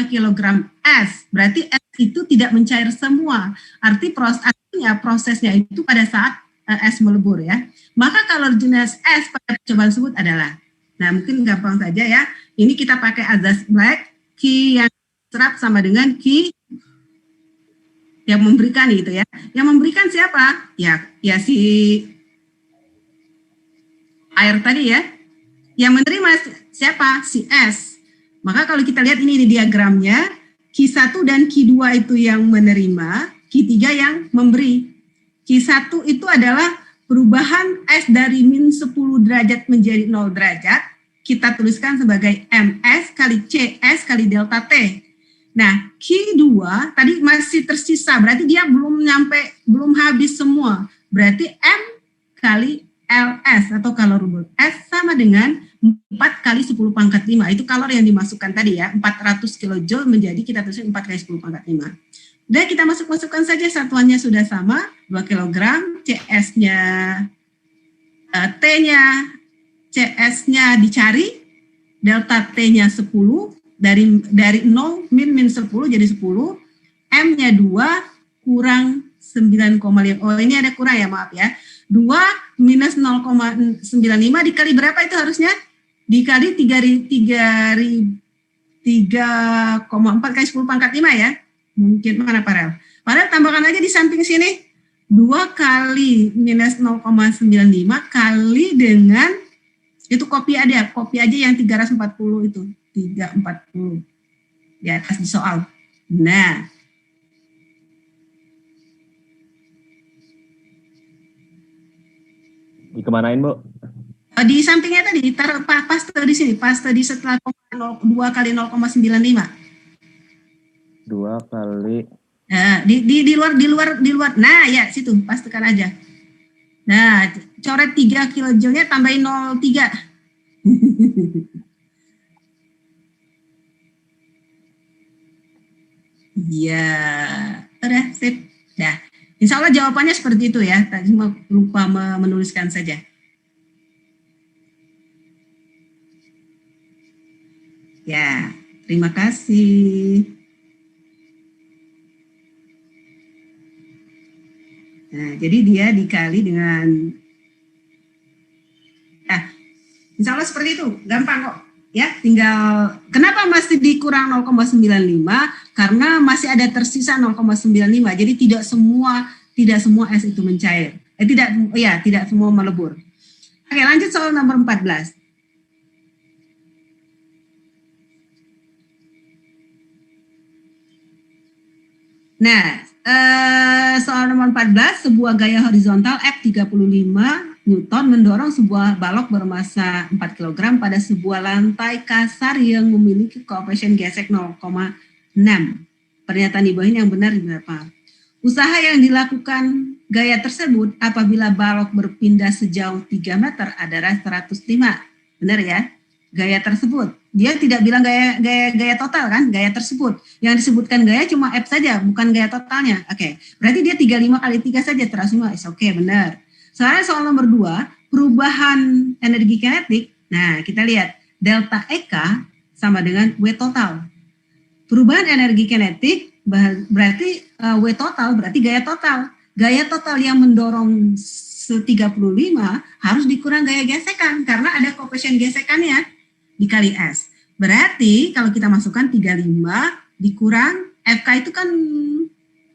kg es, berarti es itu tidak mencair semua. Artinya prosesnya itu pada saat es melebur ya. Maka kalor jenis es pada percobaan tersebut adalah, nah mungkin gampang saja ya. Ini kita pakai azas Black, Q yang serap sama dengan Q yang memberikan gitu ya. Yang memberikan siapa? Ya si air tadi ya. Yang menerima siapa? Si S. Maka kalau kita lihat ini di diagramnya, Q1 dan Q2 itu yang menerima, Q3 yang memberi. Q1 itu adalah perubahan S dari min 10 derajat menjadi 0 derajat, kita tuliskan sebagai MS kali CS kali delta T. Nah, Q2 tadi masih tersisa, berarti dia belum habis semua. Berarti M kali LS atau kalor lebur S sama dengan 4 kali 10 pangkat 5. Itu kalor yang dimasukkan tadi ya, 400 kJ menjadi kita tuliskan 4 kali 10 pangkat 5. Dan kita masukkan saja satuannya sudah sama, 2 kg, CS-nya, T-nya, CS-nya dicari, delta T-nya 10, dari 0 min 10 jadi 10, M-nya 2 kurang 9,5. Oh ini ada kurang ya, maaf ya. 2 minus 0,95 dikali berapa itu harusnya? Dikali 3,4 kali 10 pangkat 5 ya. Mungkin mana Parel? Parel tambahkan aja di samping sini. 2 kali minus 0,95 kali dengan, itu kopi aja yang 340 itu. 340 di atas di soal. Nah, dikemanain Bu? di sampingnya tadi taruh paste di sini, paste di setelah 2 kali 0,95. 2 kali. Nah, di luar. Nah, ya situ pastikan aja. Nah, coret 3 kilojulnya tambahin 0,3. Iya, udah sip. Dah. Insya Allah jawabannya seperti itu ya. Tadi lupa menuliskan saja. Ya, terima kasih. Nah, jadi dia dikali dengan Insya Allah seperti itu, gampang kok. Ya, tinggal kenapa masih dikurang 0,95? Karena masih ada tersisa 0,95. Jadi tidak semua es itu mencair. Tidak semua melebur. Oke, lanjut soal nomor 14. Nah, soal nomor 14, sebuah gaya horizontal F35 Newton mendorong sebuah balok bermassa 4 kg pada sebuah lantai kasar yang memiliki koefisien gesek 0,6. Pernyataan di bawah ini yang benar berapa? Usaha yang dilakukan gaya tersebut apabila balok berpindah sejauh 3 meter adalah 105. Benar ya? Gaya tersebut. Dia tidak bilang gaya total kan? Gaya tersebut. Yang disebutkan gaya cuma F saja, bukan gaya totalnya. Oke. Berarti dia 35 kali 3 saja 105. Oke, benar. Soalnya soal nomor 2, perubahan energi kinetik. Nah, kita lihat delta EK sama dengan W total. Perubahan energi kinetik berarti W total berarti gaya total. Gaya total yang mendorong 35 harus dikurang gaya gesekan karena ada koefisien gesekannya dikali S. Berarti kalau kita masukkan 35 dikurang FK itu kan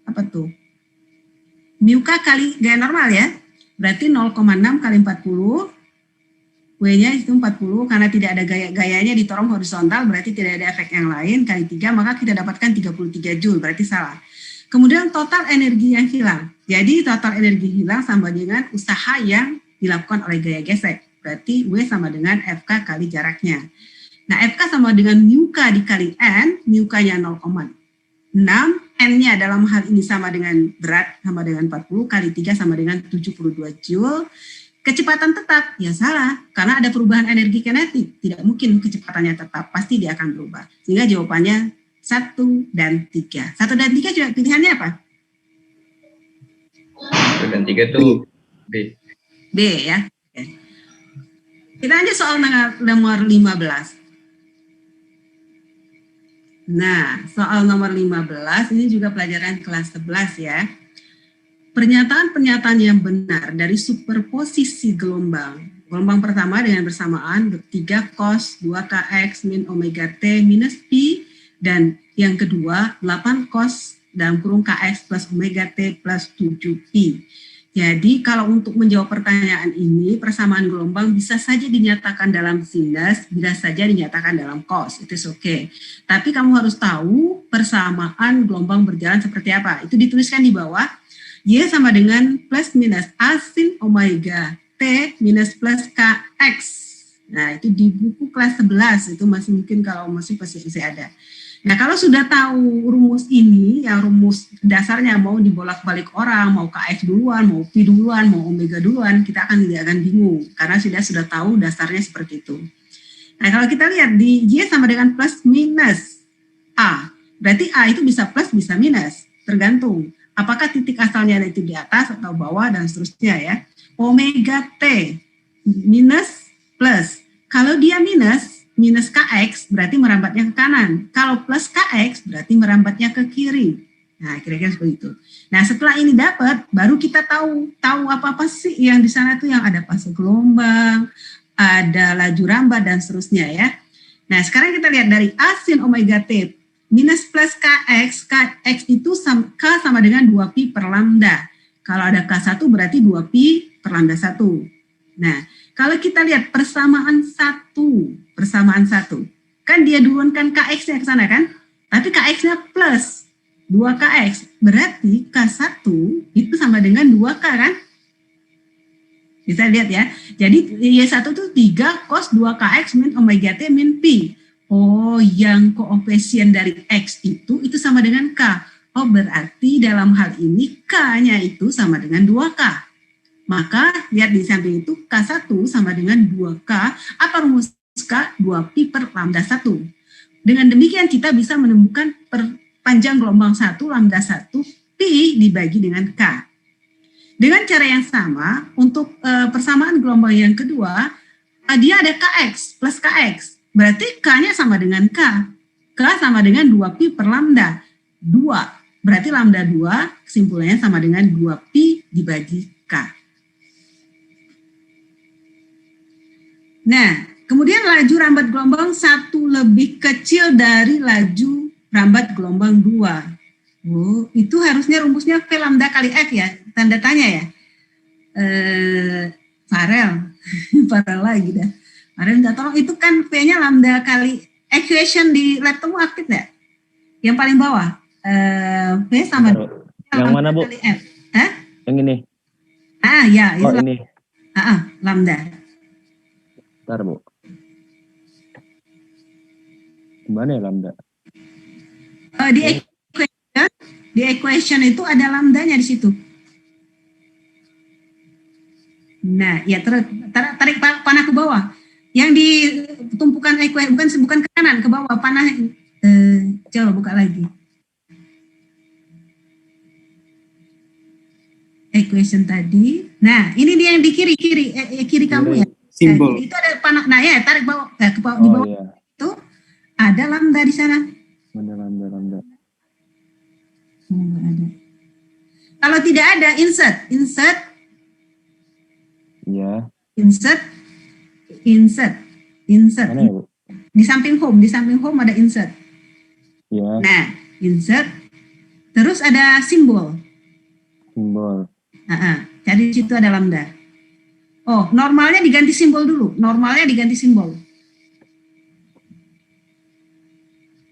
apa tuh? Mu K kali gaya normal ya. Berarti 0,6 kali 40, W-nya itu 40, karena tidak ada gayanya ditorong horizontal, berarti tidak ada efek yang lain, kali 3, maka kita dapatkan 33 Joule, berarti salah. Kemudian total energi yang hilang. Jadi total energi hilang sama dengan usaha yang dilakukan oleh gaya gesek. Berarti W sama dengan FK kali jaraknya. Nah, FK sama dengan mu K dikali N, mu K-nya 0,6, N-nya dalam hal ini sama dengan berat, sama dengan 40, kali 3 sama dengan 72 Joule. Kecepatan tetap, ya salah, karena ada perubahan energi kinetik. Tidak mungkin kecepatannya tetap, pasti dia akan berubah. Sehingga jawabannya 1 dan 3. 1 dan 3 juga pilihannya apa? 1 dan 3 itu B. B ya. Oke. Kita lanjut soal nomor 15. Nah, soal nomor 15 ini juga pelajaran kelas 11 ya. Pernyataan-pernyataan yang benar dari superposisi gelombang. Gelombang pertama dengan bersamaan 3 cos 2 kx min omega t minus pi, dan yang kedua 8 cos dalam kurung kx plus omega t plus 7 pi. Jadi kalau untuk menjawab pertanyaan ini, persamaan gelombang bisa saja dinyatakan dalam sinus, bisa saja dinyatakan dalam cos, itu oke. Tapi kamu harus tahu persamaan gelombang berjalan seperti apa. Itu dituliskan di bawah, Y sama dengan plus minus A sin omega T minus plus KX. Nah itu di buku kelas 11, itu masih mungkin kalau masih ada. Nah, kalau sudah tahu rumus ini, yang rumus dasarnya mau dibolak-balik orang, mau KX duluan, mau Pi duluan, mau Omega duluan, kita tidak akan bingung, karena sudah tahu dasarnya seperti itu. Nah, kalau kita lihat di Y sama dengan plus minus A, berarti A itu bisa plus, bisa minus, tergantung. Apakah titik asalnya itu di atas atau bawah, dan seterusnya ya. Omega T, minus, plus. Kalau dia minus KX berarti merambatnya ke kanan. Kalau plus KX berarti merambatnya ke kiri. Nah, kira-kira seperti itu. Nah, setelah ini dapat, baru kita tahu apa sih yang di sana tuh, yang ada fase gelombang, ada laju rambat dan seterusnya ya. Nah, sekarang kita lihat dari A sin omega T minus plus KX, KX itu K sama dengan 2pi per lambda. Kalau ada K1 berarti 2pi per lambda 1. Nah, kalau kita lihat persamaan satu, kan dia duluan kan KX-nya ke sana kan, tapi KX-nya plus 2KX, berarti K1 itu sama dengan 2K kan? Bisa lihat ya, jadi Y1 itu 3 cos 2KX min omega T min Pi. Oh, yang koefisien dari X itu sama dengan K. Oh, berarti dalam hal ini K-nya itu sama dengan 2K. Maka lihat di samping itu K1 sama dengan 2K, apa rumus K? 2pi per lambda 1. Dengan demikian kita bisa menemukan panjang gelombang 1 lambda 1 pi dibagi dengan K. Dengan cara yang sama, untuk persamaan gelombang yang kedua, dia ada KX plus KX. Berarti K-nya sama dengan K. K sama dengan 2pi per lambda 2. Berarti lambda 2 kesimpulannya sama dengan 2pi dibagi K. Nah, Kemudian laju rambat gelombang 1 lebih kecil dari laju rambat gelombang 2. Oh, itu harusnya rumusnya V lambda kali F ya, tanda tanya ya. Farel, Farel lagi dah. Farel nggak tolong, itu kan V-nya lambda kali equation di laptopmu aktif nggak? Yang paling bawah, V sama yang mana Bu? kali F. Hah? Yang ini. Ya, Oh ini. Lambda. Bentar Bu. Gimana ya lambda? Di equation itu ada lambdanya di situ. Nah, ya tarik panah ke bawah. Yang di tumpukan bukan ke kanan, ke bawah panah. Coba buka lagi. Equation tadi. Nah, ini dia yang di kiri kamu ya. Simbol. Jadi itu ada panah. Nah, ya tarik bawah ke bawah, di bawah Iya. itu ada lambda di sana. Lambda. Ada. Kalau tidak ada, insert. Iya. Insert. Mana ya Bu? Di samping home ada insert. Iya. Nah, insert. Terus ada simbol. Jadi di situ ada lambda. Oh, normalnya diganti simbol dulu.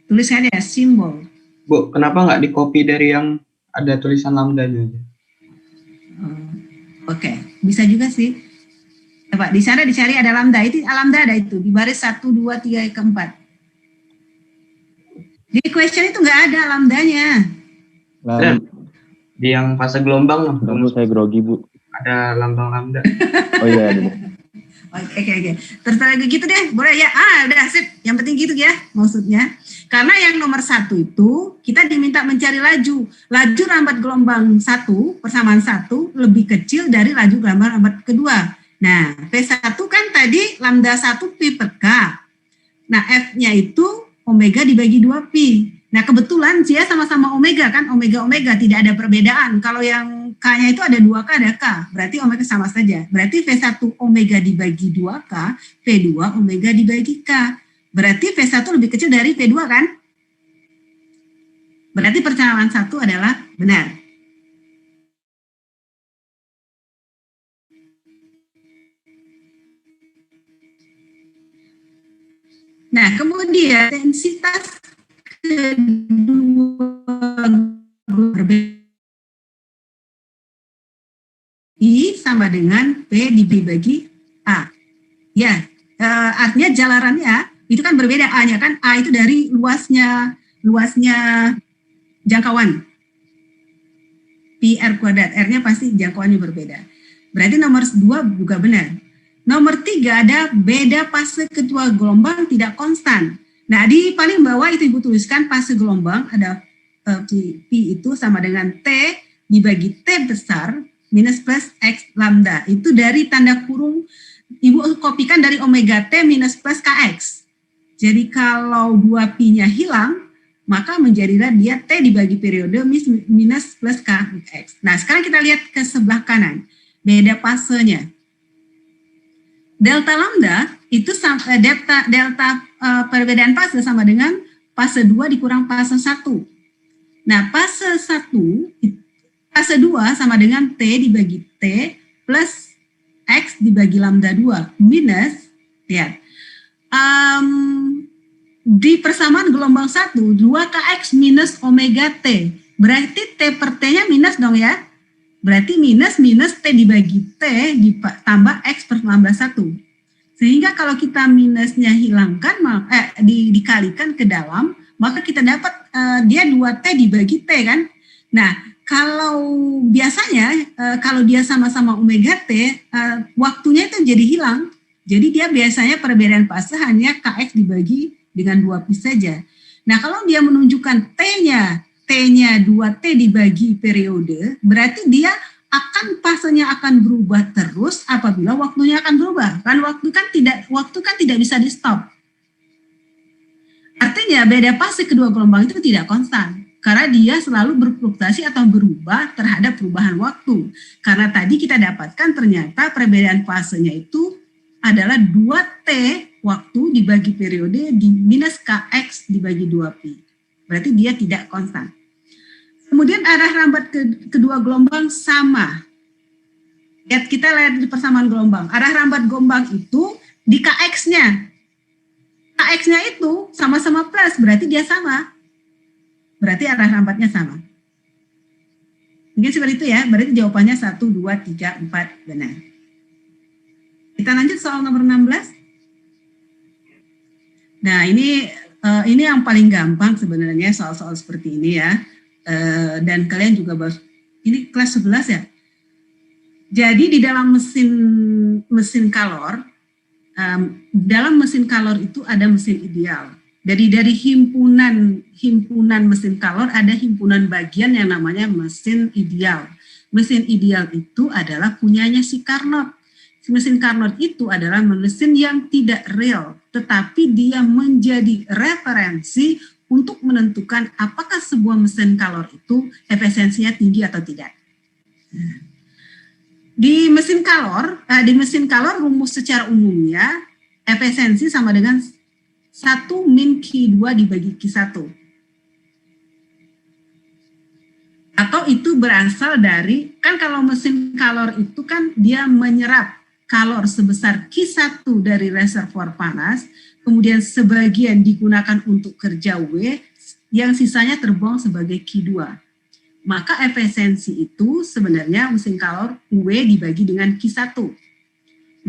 Tulisannya ya, simbol. Bu, kenapa nggak di-copy dari yang ada tulisan lambdanya aja? Oke, bisa juga sih. Coba di sana dicari ada lambda. Itu lambda ada itu di baris 1, 2, 3, 4. Di question itu nggak ada lambdanya. Di yang fase gelombang Lalu saya grogi Bu. ada lambang lambda. Oh iya ada Bu. Oke. Terus gitu deh, boleh ya? Udah sip. Yang penting gitu ya maksudnya. Karena yang nomor 1 itu kita diminta mencari laju rambat gelombang 1 persamaan 1 lebih kecil dari laju gelombang rambat kedua. Nah, P1 kan tadi lambda 1 pi per K. Nah, F-nya itu omega dibagi 2 pi. Nah, kebetulan dia sama-sama omega kan, omega tidak ada perbedaan. Kalau yang K-nya itu ada 2K, ada K. Berarti omega sama saja. Berarti V1 omega dibagi 2K, V2 omega dibagi K. Berarti V1 lebih kecil dari V2 kan? Berarti persamaan 1 adalah benar. Nah, kemudian intensitas kedua berbeda. I sama dengan P dibagi A. Ya, artinya jalarannya itu kan berbeda A-nya kan. A itu dari luasnya jangkauan. Pi R kuadrat. R-nya pasti jangkauannya berbeda. Berarti nomor 2 juga benar. Nomor 3 ada beda fase kedua gelombang tidak konstan. Nah, di paling bawah itu Ibu tuliskan fase gelombang ada Pi itu sama dengan T dibagi T besar minus plus X lambda. Itu dari tanda kurung, Ibu kopikan dari omega T minus plus KX. Jadi kalau 2 Pi-nya hilang, maka menjadilah dia T dibagi periode minus plus KX. Nah, sekarang kita lihat ke sebelah kanan. Beda fasenya. Delta lambda itu delta perbedaan fase sama dengan fase 2 dikurang fase 1. Nah, fase 2 sama dengan T dibagi T plus X dibagi lambda 2 minus, lihat, di persamaan gelombang 1, 2KX minus omega T. Berarti T per T-nya minus dong ya. Berarti minus T dibagi T tambah X per lambda 1. Sehingga kalau kita minusnya hilangkan, dikalikan ke dalam, maka kita dapat dia 2T dibagi T kan. Nah, kalau biasanya, kalau dia sama-sama omega T, waktunya itu jadi hilang. Jadi dia biasanya perbedaan fase hanya KX dibagi dengan 2 pi saja. Nah, kalau dia menunjukkan T-nya 2T dibagi periode, berarti dia fasenya akan berubah terus apabila waktunya akan berubah. Kan waktu kan tidak bisa di stop. Artinya beda fase kedua gelombang itu tidak konstan. Karena dia selalu berfluktuasi atau berubah terhadap perubahan waktu. Karena tadi kita dapatkan ternyata perbedaan fasenya itu adalah 2T waktu dibagi periode minus Kx dibagi 2Pi. Berarti dia tidak konstan. Kemudian arah rambat kedua gelombang sama. Kita lihat di persamaan gelombang. Arah rambat gelombang itu di Kx-nya. Kx-nya itu sama-sama plus, berarti dia sama. Berarti arah rambatnya sama. Mungkin seperti itu ya, berarti jawabannya 1, 2, 3, 4, benar. Kita lanjut soal nomor 16. Nah, ini yang paling gampang sebenarnya soal-soal seperti ini ya. Dan kalian juga ini kelas 11 ya. Jadi di dalam mesin kalor, dalam mesin kalor itu ada mesin ideal. Dari himpunan mesin kalor ada himpunan bagian yang namanya mesin ideal. Mesin ideal itu adalah punyanya si Carnot. Mesin Carnot itu adalah mesin yang tidak real, tetapi dia menjadi referensi untuk menentukan apakah sebuah mesin kalor itu efisiensinya tinggi atau tidak. Di mesin kalor rumus secara umumnya efisiensi sama dengan 1 min Q2 dibagi Q1. Atau itu berasal dari, kan kalau mesin kalor itu kan dia menyerap kalor sebesar Q1 dari reservoir panas, kemudian sebagian digunakan untuk kerja W, yang sisanya terbuang sebagai Q2. Maka efisiensi itu sebenarnya mesin kalor W dibagi dengan Q1.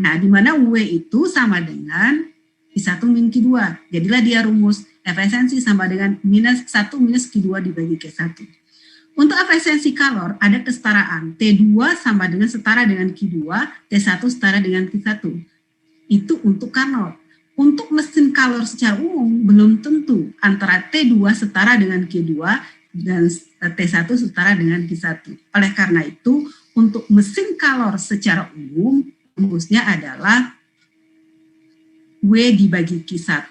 Nah, di mana W itu sama dengan Q1 min Q2. Jadilah dia rumus efisiensi sama dengan minus 1 minus Q2 dibagi Q1. Untuk efisiensi kalor ada kesetaraan. T2 sama dengan setara dengan Q2, T1 setara dengan Q1. Itu untuk Carnot. Untuk mesin kalor secara umum belum tentu antara T2 setara dengan Q2 dan T1 setara dengan Q1. Oleh karena itu, untuk mesin kalor secara umum rumusnya adalah W dibagi Q1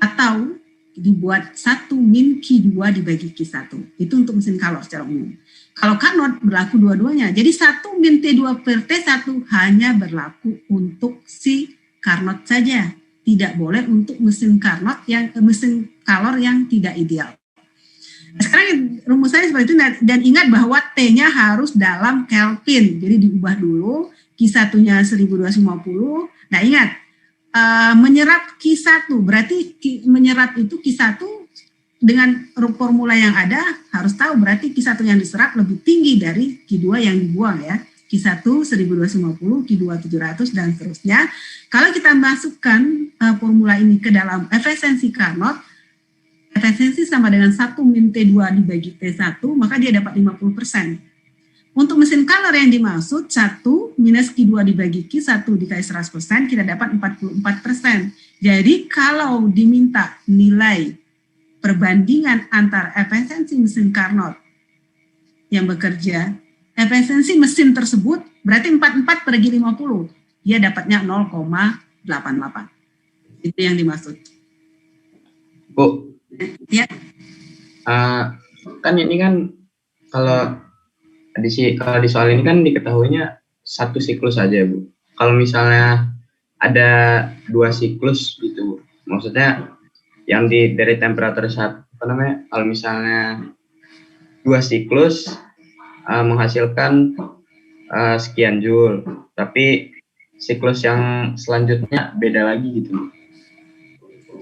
atau dibuat 1 min Q2 dibagi Q1. Itu untuk mesin kalor secara umum. Kalau Carnot berlaku dua-duanya. Jadi 1 min T2 per T1 hanya berlaku untuk si Carnot saja. Tidak boleh untuk mesin kalor yang tidak ideal. Sekarang rumusnya seperti itu, dan ingat bahwa T-nya harus dalam Kelvin. Jadi diubah dulu, Q1-nya 1250. Nah ingat, menyerap Q1, berarti menyerap itu Q1 dengan formula yang ada, harus tahu berarti Q1 yang diserap lebih tinggi dari Q2 yang dibuang ya. Q1 1250, Q2 700, dan seterusnya. Kalau kita masukkan formula ini ke dalam efisiensi Carnot, efisiensi sama dengan 1 min T2 dibagi T1, maka dia dapat 50%. Untuk mesin kalor yang dimaksud, 1 minus Q2 dibagi Q1 dikali 100%, kita dapat 44%. Jadi kalau diminta nilai perbandingan antara efisiensi mesin Carnot yang bekerja, efisiensi mesin tersebut berarti 44 per 50, dia dapatnya 0,88. Itu yang dimaksud. Bu, Ya. Kan ini kan kalau di soal ini kan diketahuinya satu siklus saja, Bu. Kalau misalnya ada 2 siklus gitu, maksudnya yang dari temperatur kalau misalnya 2 siklus menghasilkan sekian joule, tapi siklus yang selanjutnya beda lagi gitu.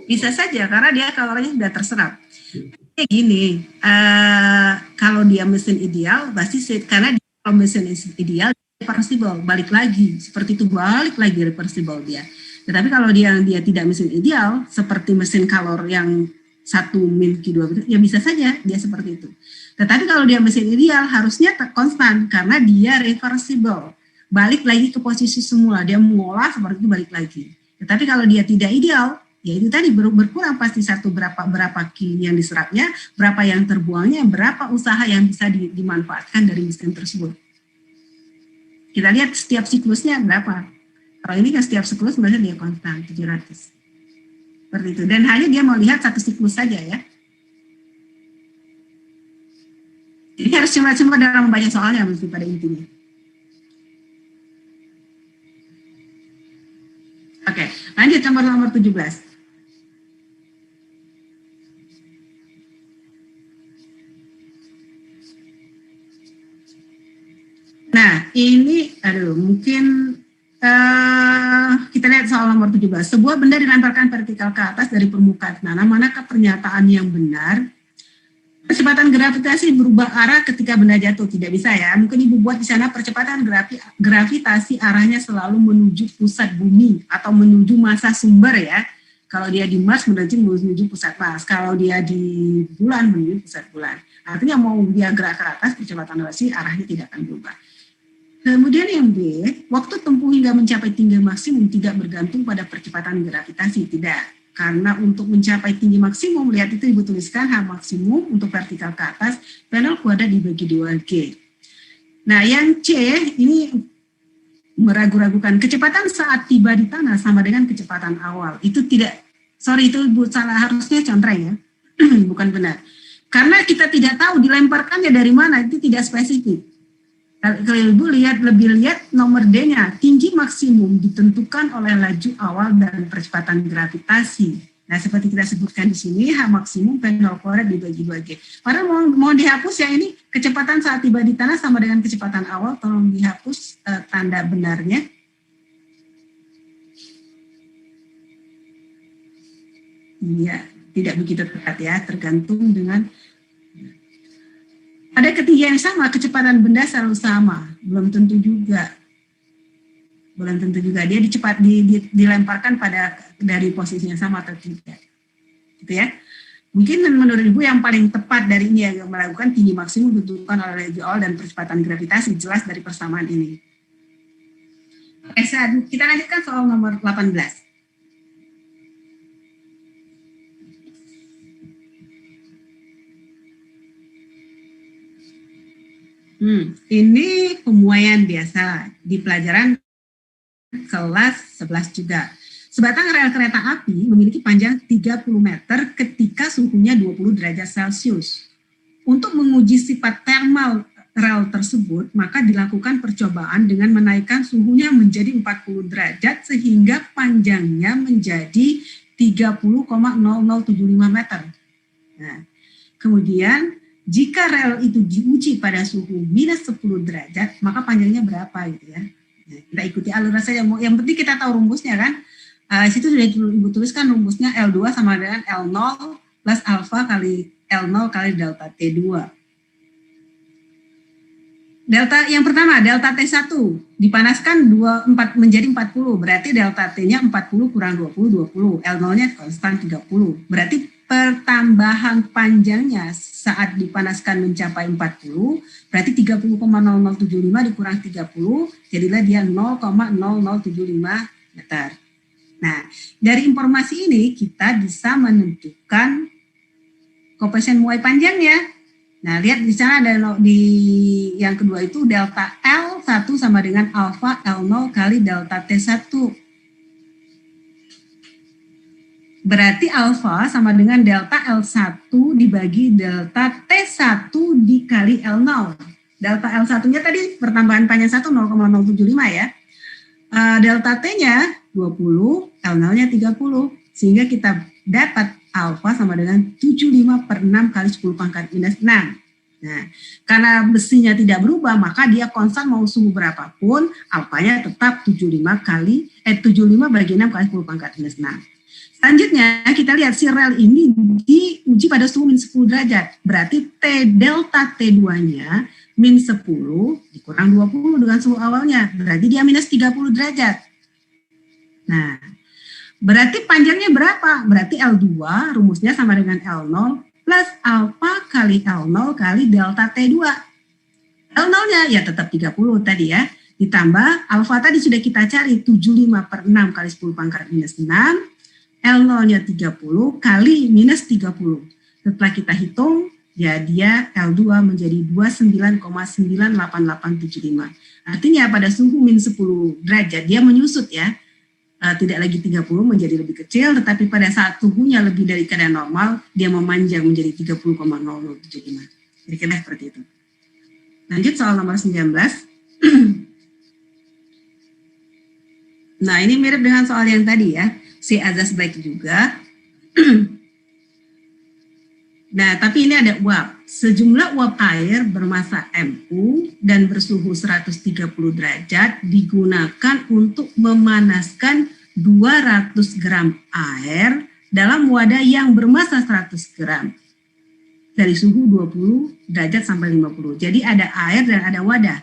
Bisa saja karena dia kalorinya sudah terserap. Kayak gini, kalau dia mesin ideal pasti karena kalau mesin ideal reversible, balik lagi seperti itu, balik lagi reversible dia. Tetapi kalau dia tidak mesin ideal seperti mesin kalor yang 1 min Q2, ya bisa saja dia seperti itu. Tetapi kalau dia mesin ideal harusnya konstan karena dia reversible, balik lagi ke posisi semula, dia mengolah seperti itu, balik lagi. Tetapi kalau dia tidak ideal, ya itu tadi berkurang pasti berapa Q yang diserapnya, berapa yang terbuangnya, berapa usaha yang bisa dimanfaatkan dari mesin tersebut. Kita lihat setiap siklusnya berapa. Kalau ini kan setiap siklus berarti dia konstan 700. Seperti itu. Dan hanya dia mau lihat satu siklus saja ya. Jadi harus cuma dalam membaca soalnya mesti pada intinya. Oke, lanjut nomor 17. Nah, ini mungkin kita lihat soal nomor 17. Sebuah benda dilemparkan vertikal ke atas dari permukaan tanah, manakah pernyataan yang benar? Percepatan gravitasi berubah arah ketika benda jatuh. Tidak bisa ya. Mungkin Ibu buat di sana percepatan gravitasi arahnya selalu menuju pusat bumi atau menuju massa sumber ya. Kalau dia di Mars menuju pusat Mars. Kalau dia di bulan menuju pusat bulan. Artinya mau dia gerak ke atas, percepatan gravitasi arahnya tidak akan berubah. Kemudian yang B, waktu tempuh hingga mencapai tinggi maksimum tidak bergantung pada percepatan gravitasi, tidak. Karena untuk mencapai tinggi maksimum, lihat itu Ibu tuliskan H maksimum untuk vertikal ke atas, panel kuadrat dibagi 2G. Nah yang C, ini meragu-ragukan, kecepatan saat tiba di tanah sama dengan kecepatan awal. Itu tidak, itu Ibu salah, harusnya contreng ya, bukan benar. Karena kita tidak tahu dilemparkannya dari mana, itu tidak spesifik. Kalau Ibu lebih lihat nomor D-nya, tinggi maksimum ditentukan oleh laju awal dan percepatan gravitasi. Nah, seperti kita sebutkan di sini, H maksimum panel kuadrat dibagi 2G. Padahal mau dihapus ya ini, kecepatan saat tiba di tanah sama dengan kecepatan awal, tolong dihapus tanda benarnya. Iya, tidak begitu tepat ya, tergantung dengan ada ketinggian yang sama, kecepatan benda selalu sama, belum tentu juga. Belum tentu juga dia dilemparkan dari posisi yang sama atau tidak. Gitu ya. Mungkin menurut Ibu yang paling tepat dari ini yang melakukan tinggi maksimum ditentukan oleh laju awal dan percepatan gravitasi, jelas dari persamaan ini. Oke, kita lanjutkan soal nomor 18. Ini pemuaian biasa di pelajaran kelas 11 juga. Sebatang rel kereta api memiliki panjang 30 meter ketika suhunya 20 derajat Celcius. Untuk menguji sifat termal rel tersebut, maka dilakukan percobaan dengan menaikkan suhunya menjadi 40 derajat sehingga panjangnya menjadi 30,0075 meter. Nah, kemudian jika rel itu diuji pada suhu minus 10 derajat, maka panjangnya berapa gitu ya. Nah, kita ikuti aluran saja. Yang penting kita tahu rumusnya kan. Situ sudah Ibu tuliskan rumusnya L2 sama dengan L0 plus alfa kali L0 kali delta T2. Delta yang pertama, delta T1 dipanaskan 4 menjadi 40, berarti delta T-nya 40 kurang 20, 20. L0-nya konstan 30. Berarti pertambahan panjangnya saat dipanaskan mencapai 40, berarti 30,0075 dikurang 30, jadilah dia 0,0075 meter. Nah, dari informasi ini kita bisa menentukan koefisien muai panjangnya. Nah, lihat di sana ada di yang kedua itu delta L1 sama dengan alfa L0 kali delta T1. Berarti alfa sama dengan delta L1 dibagi delta T1 dikali L0. Delta L1-nya tadi pertambahan panjang 1 0,075 ya. Delta T-nya 20, L0-nya 30. Sehingga kita dapat alfa sama dengan 75 per 6 kali 10 pangkat minus 6. Nah, karena besinya tidak berubah, maka dia konstan mau suhu berapapun, alfanya tetap 75 bagi 6 kali 10 pangkat minus 6. Selanjutnya kita lihat si rel ini diuji pada suhu min 10 derajat. Berarti delta T2-nya min 10 dikurang 20 dengan suhu awalnya. Berarti dia minus 30 derajat. Nah, berarti panjangnya berapa? Berarti L2 rumusnya sama dengan L0 plus alfa kali L0 kali delta T2. L0-nya ya tetap 30 tadi ya. Ditambah alfa tadi sudah kita cari 75 per 6 kali 10 pangkat minus 6. L0-nya 30 kali minus 30. Setelah kita hitung, ya dia L2 menjadi 29,98875. Artinya pada suhu min 10 derajat, dia menyusut ya. Tidak lagi 30 menjadi lebih kecil, tetapi pada saat suhunya lebih dari keadaan normal, dia memanjang menjadi 30,0075. Kira-kira seperti itu. Lanjut soal nomor 19. Nah, ini mirip dengan soal yang tadi ya, si azas baik juga. Nah, tapi ini ada uap. Sejumlah uap air bermassa Mu dan bersuhu 130 derajat digunakan untuk memanaskan 200 gram air dalam wadah yang bermassa 100 gram. Dari suhu 20 derajat sampai 50. Jadi ada air dan ada wadah.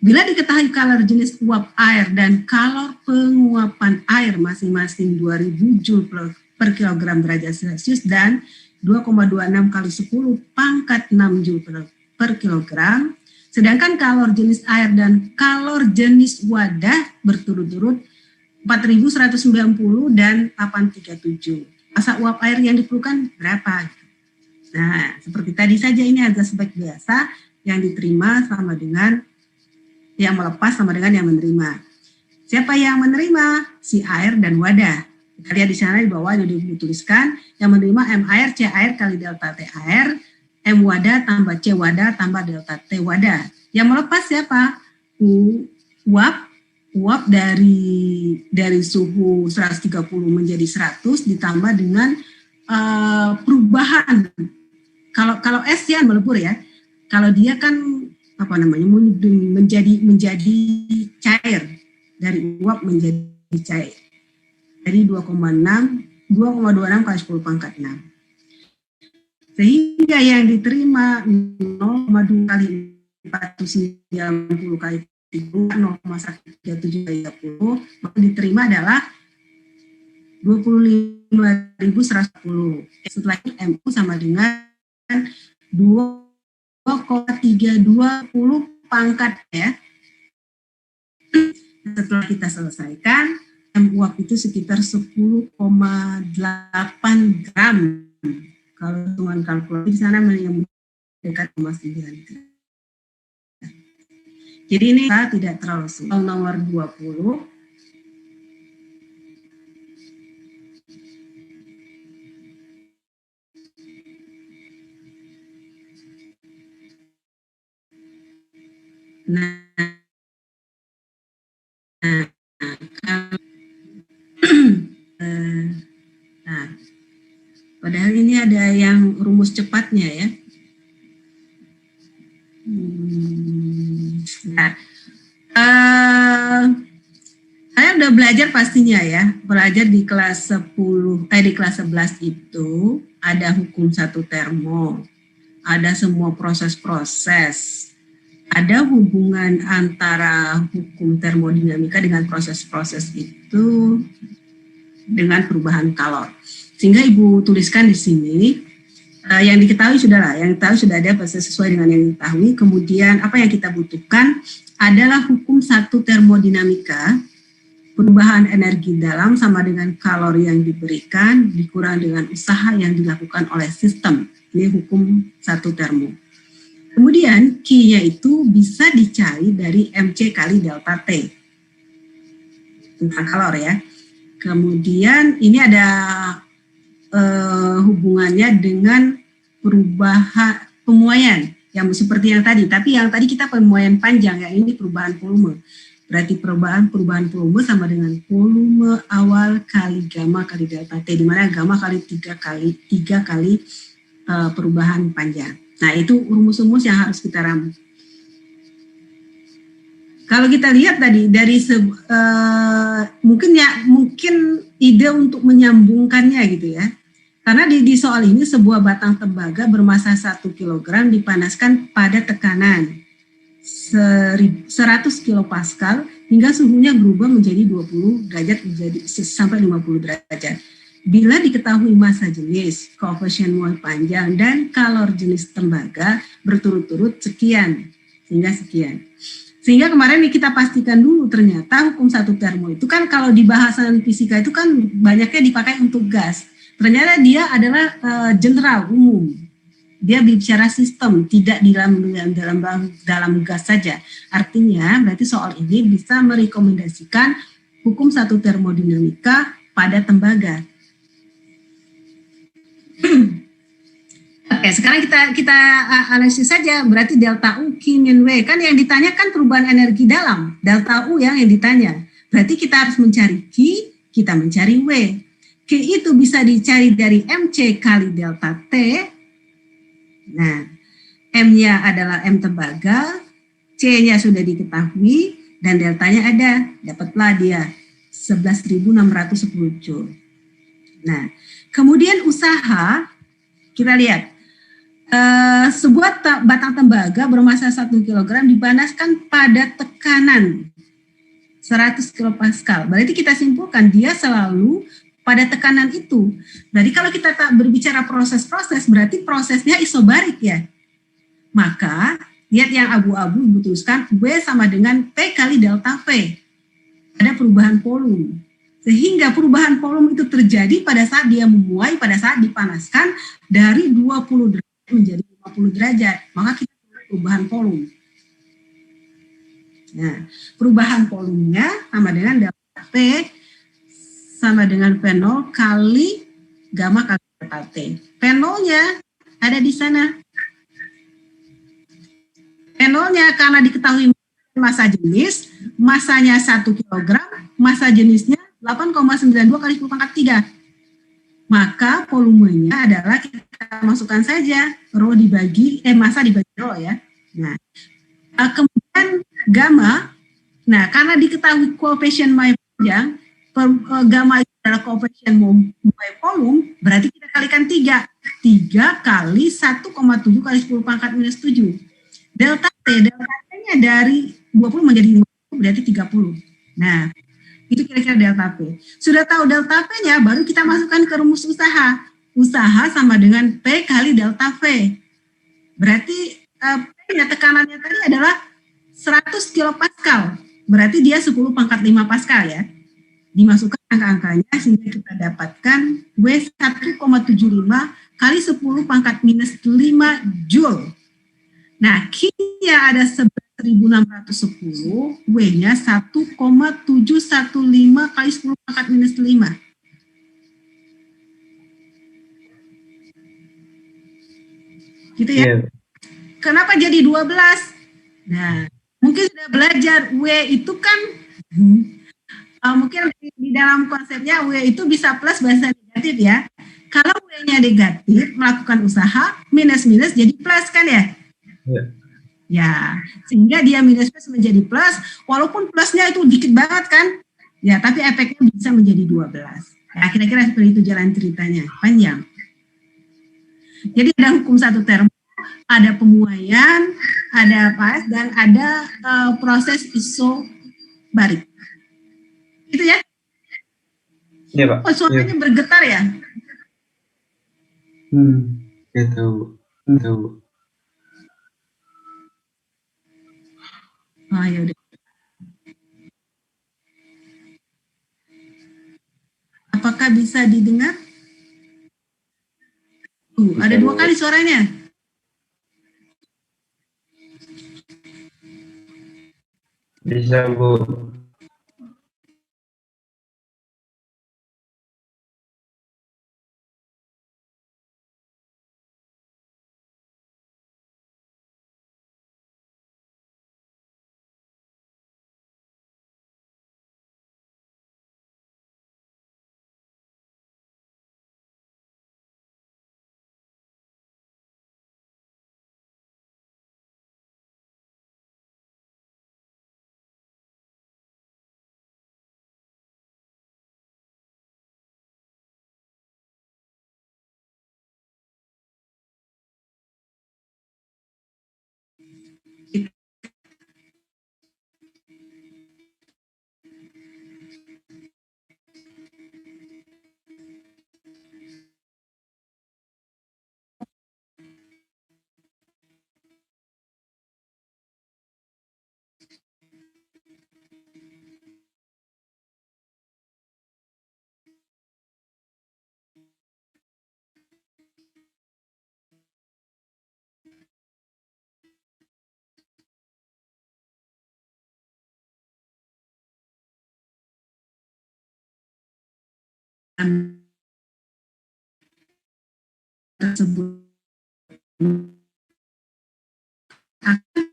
Bila diketahui kalor jenis uap air dan kalor penguapan air masing-masing 2000 Joule per kilogram derajat Celcius dan 2,26 kali 10 pangkat 6 Joule per kilogram, sedangkan kalor jenis air dan kalor jenis wadah berturut-turut 4190 dan 837. Massa uap air yang diperlukan berapa? Nah, seperti tadi saja ini azas baik biasa, yang diterima sama dengan yang melepas sama dengan yang menerima. Siapa yang menerima? Si air dan wadah. Kita lihat di sana di bawah yang dituliskan, yang menerima M air, C air kali delta T air, M wadah tambah C wadah tambah delta T wadah. Yang melepas siapa? Uap dari suhu 130 menjadi 100 ditambah dengan perubahan. Kalau es ya melebur ya. Kalau dia kan menjadi cair, dari uap menjadi cair. Dari 2,26 kali 10 pangkat 6. Sehingga yang diterima 0,2 kali 490 kali 0,137 kali 30, maka diterima adalah 25.110. Setelah itu MU sama dengan 2,320 pangkat ya. Setelah kita selesaikan, uap itu sekitar 10,8 gram. Kalau hitungan kalkulasi di sana yang dekat 0,9 gram. Jadi ini tidak terlalu sulit. Nomor 20. Padahal ini ada yang rumus cepatnya ya. Saya udah belajar pastinya ya, belajar di kelas 10, di kelas 11 itu ada hukum satu termo, ada semua proses-proses, ada hubungan antara hukum termodinamika dengan proses-proses itu dengan perubahan kalor. Sehingga Ibu tuliskan di sini, yang diketahui sudah ada sesuai dengan yang diketahui. Kemudian apa yang kita butuhkan adalah hukum satu termodinamika, perubahan energi dalam sama dengan kalori yang diberikan dikurang dengan usaha yang dilakukan oleh sistem. Ini hukum satu termo. Kemudian Q-nya itu bisa dicari dari MC kali delta T. Tentang kalor ya. Kemudian ini ada hubungannya dengan perubahan pemuaian yang seperti yang tadi, tapi yang tadi kita pemuaian panjang, yang ini perubahan volume. Berarti perubahan volume sama dengan volume awal kali gamma kali delta T, di mana gamma kali 3 kali perubahan panjang. Nah, itu rumus-rumus yang harus kita ramu. Kalau kita lihat tadi dari mungkin ide untuk menyambungkannya gitu ya. Karena di soal ini sebuah batang tembaga bermassa 1 kg dipanaskan pada tekanan 100 kilopascal hingga suhunya berubah menjadi 20 derajat sampai 50 derajat. Bila diketahui massa jenis, koefisien mol panjang, dan kalor jenis tembaga berturut-turut sekian, hingga sekian. Sehingga kemarin kita pastikan dulu ternyata hukum satu termo itu kan kalau di bahasan fisika itu kan banyaknya dipakai untuk gas. Ternyata dia adalah general, umum. Dia bicara sistem, tidak dalam gas saja. Artinya berarti soal ini bisa merekomendasikan hukum satu termodinamika pada tembaga. Oke, sekarang kita analisis saja. Berarti delta U, Q, min W. Kan yang ditanyakan perubahan energi dalam. Delta U yang ditanya. Berarti kita harus mencari Q, kita mencari W. Q itu bisa dicari dari MC kali delta T. Nah, M-nya adalah M tembaga, C-nya sudah diketahui, dan deltanya ada. Dapatlah dia 11.610 Joule. Nah, kemudian usaha, kita lihat. Sebuah batang tembaga bermasa 1 kg dipanaskan pada tekanan 100 kilopascal. Berarti kita simpulkan dia selalu pada tekanan itu. Jadi kalau kita tak berbicara proses-proses, berarti prosesnya isobarik ya. Maka lihat yang abu-abu diputuskan W sama dengan P kali delta V. Ada perubahan volume. Sehingga perubahan volume itu terjadi pada saat dia memuai, pada saat dipanaskan dari 20 derajat menjadi 50 derajat. Maka kita punya perubahan volume. Nah, perubahan volumenya sama dengan delta P sama dengan V0 kali gamma kali delta T. V0-nya ada di sana. V0-nya karena diketahui massa jenis, masanya 1 kg, massa jenisnya 8,92 kali 10 pangkat 3. Maka volumenya adalah kita masukkan saja rho dibagi, massa dibagi rho ya. Nah, kemudian gamma, nah karena diketahui koefisien muai panjang, gamma itu adalah koefisien muai volume, berarti kita kalikan 3. 3 kali 1,7 kali 10 pangkat minus 7. Delta T-nya dari 20 menjadi 50, berarti 30. Nah, itu kira-kira delta P. Sudah tahu delta P-nya, baru kita masukkan ke rumus usaha. Usaha sama dengan P kali delta V. Berarti P-nya tekanannya tadi adalah 100 kilopascal. Berarti dia 10 pangkat 5 pascal ya. Dimasukkan angka-angkanya sehingga kita dapatkan W 1,75 kali 10 pangkat minus 5 Joule. Nah, Q-nya ada 11.610, W-nya 1,715 kali 10 pangkat minus 5. Gitu ya. Yeah. Kenapa jadi 12? Nah, mungkin sudah belajar W itu kan, mungkin di dalam konsepnya W itu bisa plus bahasa negatif ya. Kalau W-nya negatif, melakukan usaha, minus-minus jadi plus kan ya? Ya. Ya, sehingga dia minus plus menjadi plus, walaupun plusnya itu dikit banget kan, ya tapi efeknya bisa menjadi 12. Nah, kira-kira seperti itu jalan ceritanya, panjang. Jadi ada hukum satu termo, ada pemuaian, ada pas, dan ada proses isobarik. Gitu ya? Iya, Pak. Oh, suaranya ya. Bergetar ya? Ya tahu. Tahu. Oh, ya udah. Apakah bisa didengar? Ada 2 kali suaranya. Bisa, Bu. Tersebut akan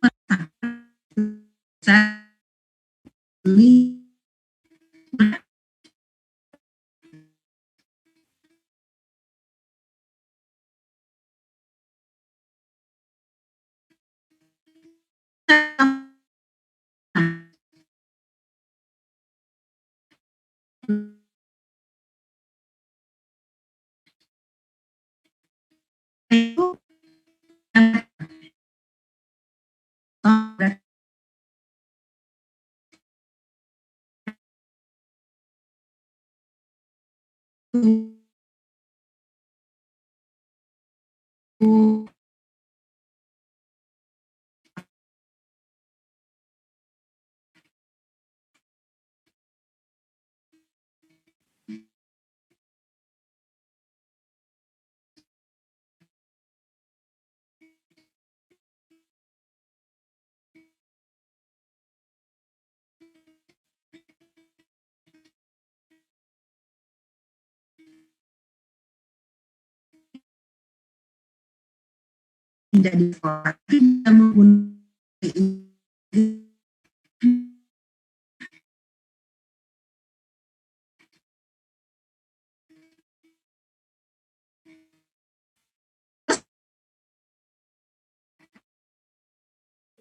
itu tidak di sekolah, tidak menggunakan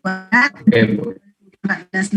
Oke, Bu. 14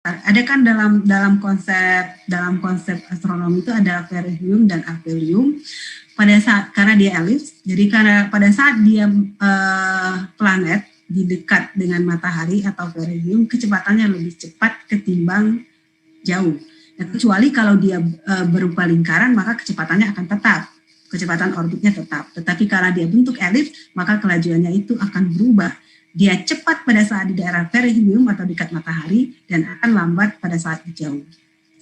Ada kan dalam konsep astronomi itu ada perihelium dan aphelium. Pada saat karena dia elips, jadi karena pada saat dia planet di dekat dengan matahari atau perihelium, kecepatannya lebih cepat ketimbang jauh. Nah, kecuali kalau dia berupa lingkaran, maka kecepatannya akan tetap, kecepatan orbitnya tetap. Tetapi karena dia bentuk elips, maka kelajuannya itu akan berubah. Dia cepat pada saat di daerah perihelium atau dekat matahari dan akan lambat pada saat jauh.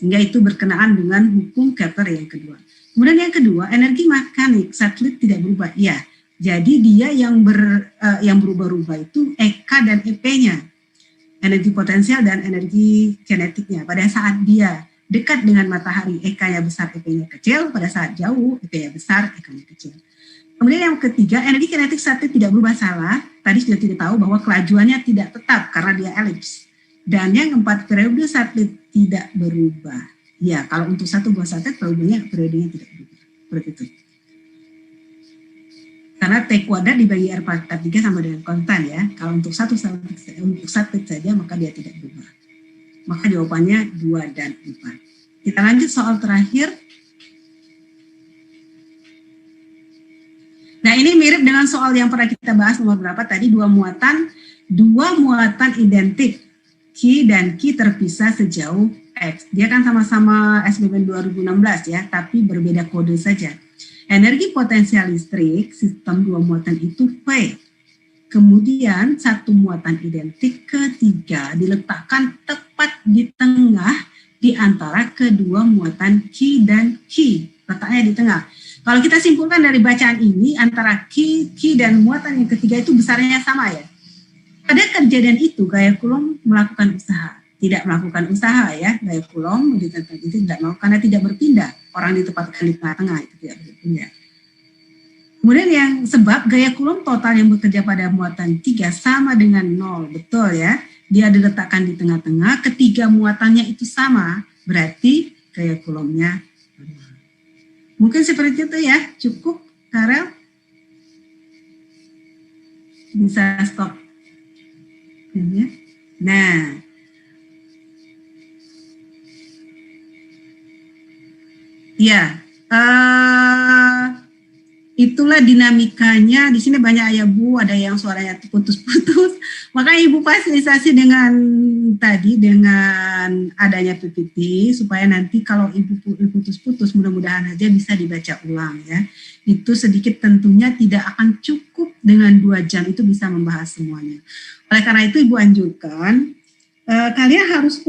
Sehingga itu berkenaan dengan hukum Kepler yang kedua. Kemudian yang kedua, energi mekanik satelit tidak berubah. Ya, jadi dia yang berubah-ubah itu EK dan EP-nya. Energi potensial dan energi kinetiknya. Pada saat dia dekat dengan matahari, EK-nya besar, EP-nya kecil. Pada saat jauh, EP-nya besar, EK-nya kecil. Kemudian yang ketiga, energi kinetik satelit tidak berubah, salah. Tadi sudah tidak tahu bahwa kelajuannya tidak tetap karena dia elips. Dan yang keempat, periode satelit tidak berubah. Ya, kalau untuk satu buah satelit, periodenya tidak berubah. Seperti itu. Karena T kuadrat dibagi R pangkat 3 sama dengan konstan ya. Kalau untuk satelit saja, maka dia tidak berubah. Maka jawabannya 2 dan 4. Kita lanjut soal terakhir. Nah, ini mirip dengan soal yang pernah kita bahas nomor berapa tadi, dua muatan identik, Q dan Q terpisah sejauh X. Dia kan sama-sama SBM 2016 ya, tapi berbeda kode saja. Energi potensial listrik sistem dua muatan itu V. Kemudian satu muatan identik ketiga diletakkan tepat di tengah di antara kedua muatan Q dan Q. Letaknya di tengah. Kalau kita simpulkan dari bacaan ini, antara Q dan muatan yang ketiga itu besarnya sama ya. Pada kejadian itu, gaya Coulomb melakukan usaha. Tidak melakukan usaha ya, gaya Coulomb di tempat itu tidak mau, karena tidak berpindah. Orang ditempatkan di tengah-tengah itu tidak berpindah. Kemudian yang sebab gaya Coulomb total yang bekerja pada muatan 3 sama dengan 0. Betul ya, dia diletakkan di tengah-tengah, ketiga muatannya itu sama, berarti gaya Coulomb-nya mungkin seperti itu ya, cukup, Karel? Bisa stop. Nah, ya, itulah dinamikanya. Di sini banyak ya Bu, ada yang suaranya putus-putus. Makanya Ibu fasilitasi dengan adanya PPT supaya nanti kalau Ibu putus-putus mudah-mudahan aja bisa dibaca ulang ya. Itu sedikit tentunya tidak akan cukup dengan 2 jam itu bisa membahas semuanya. Oleh karena itu Ibu anjurkan kalian harus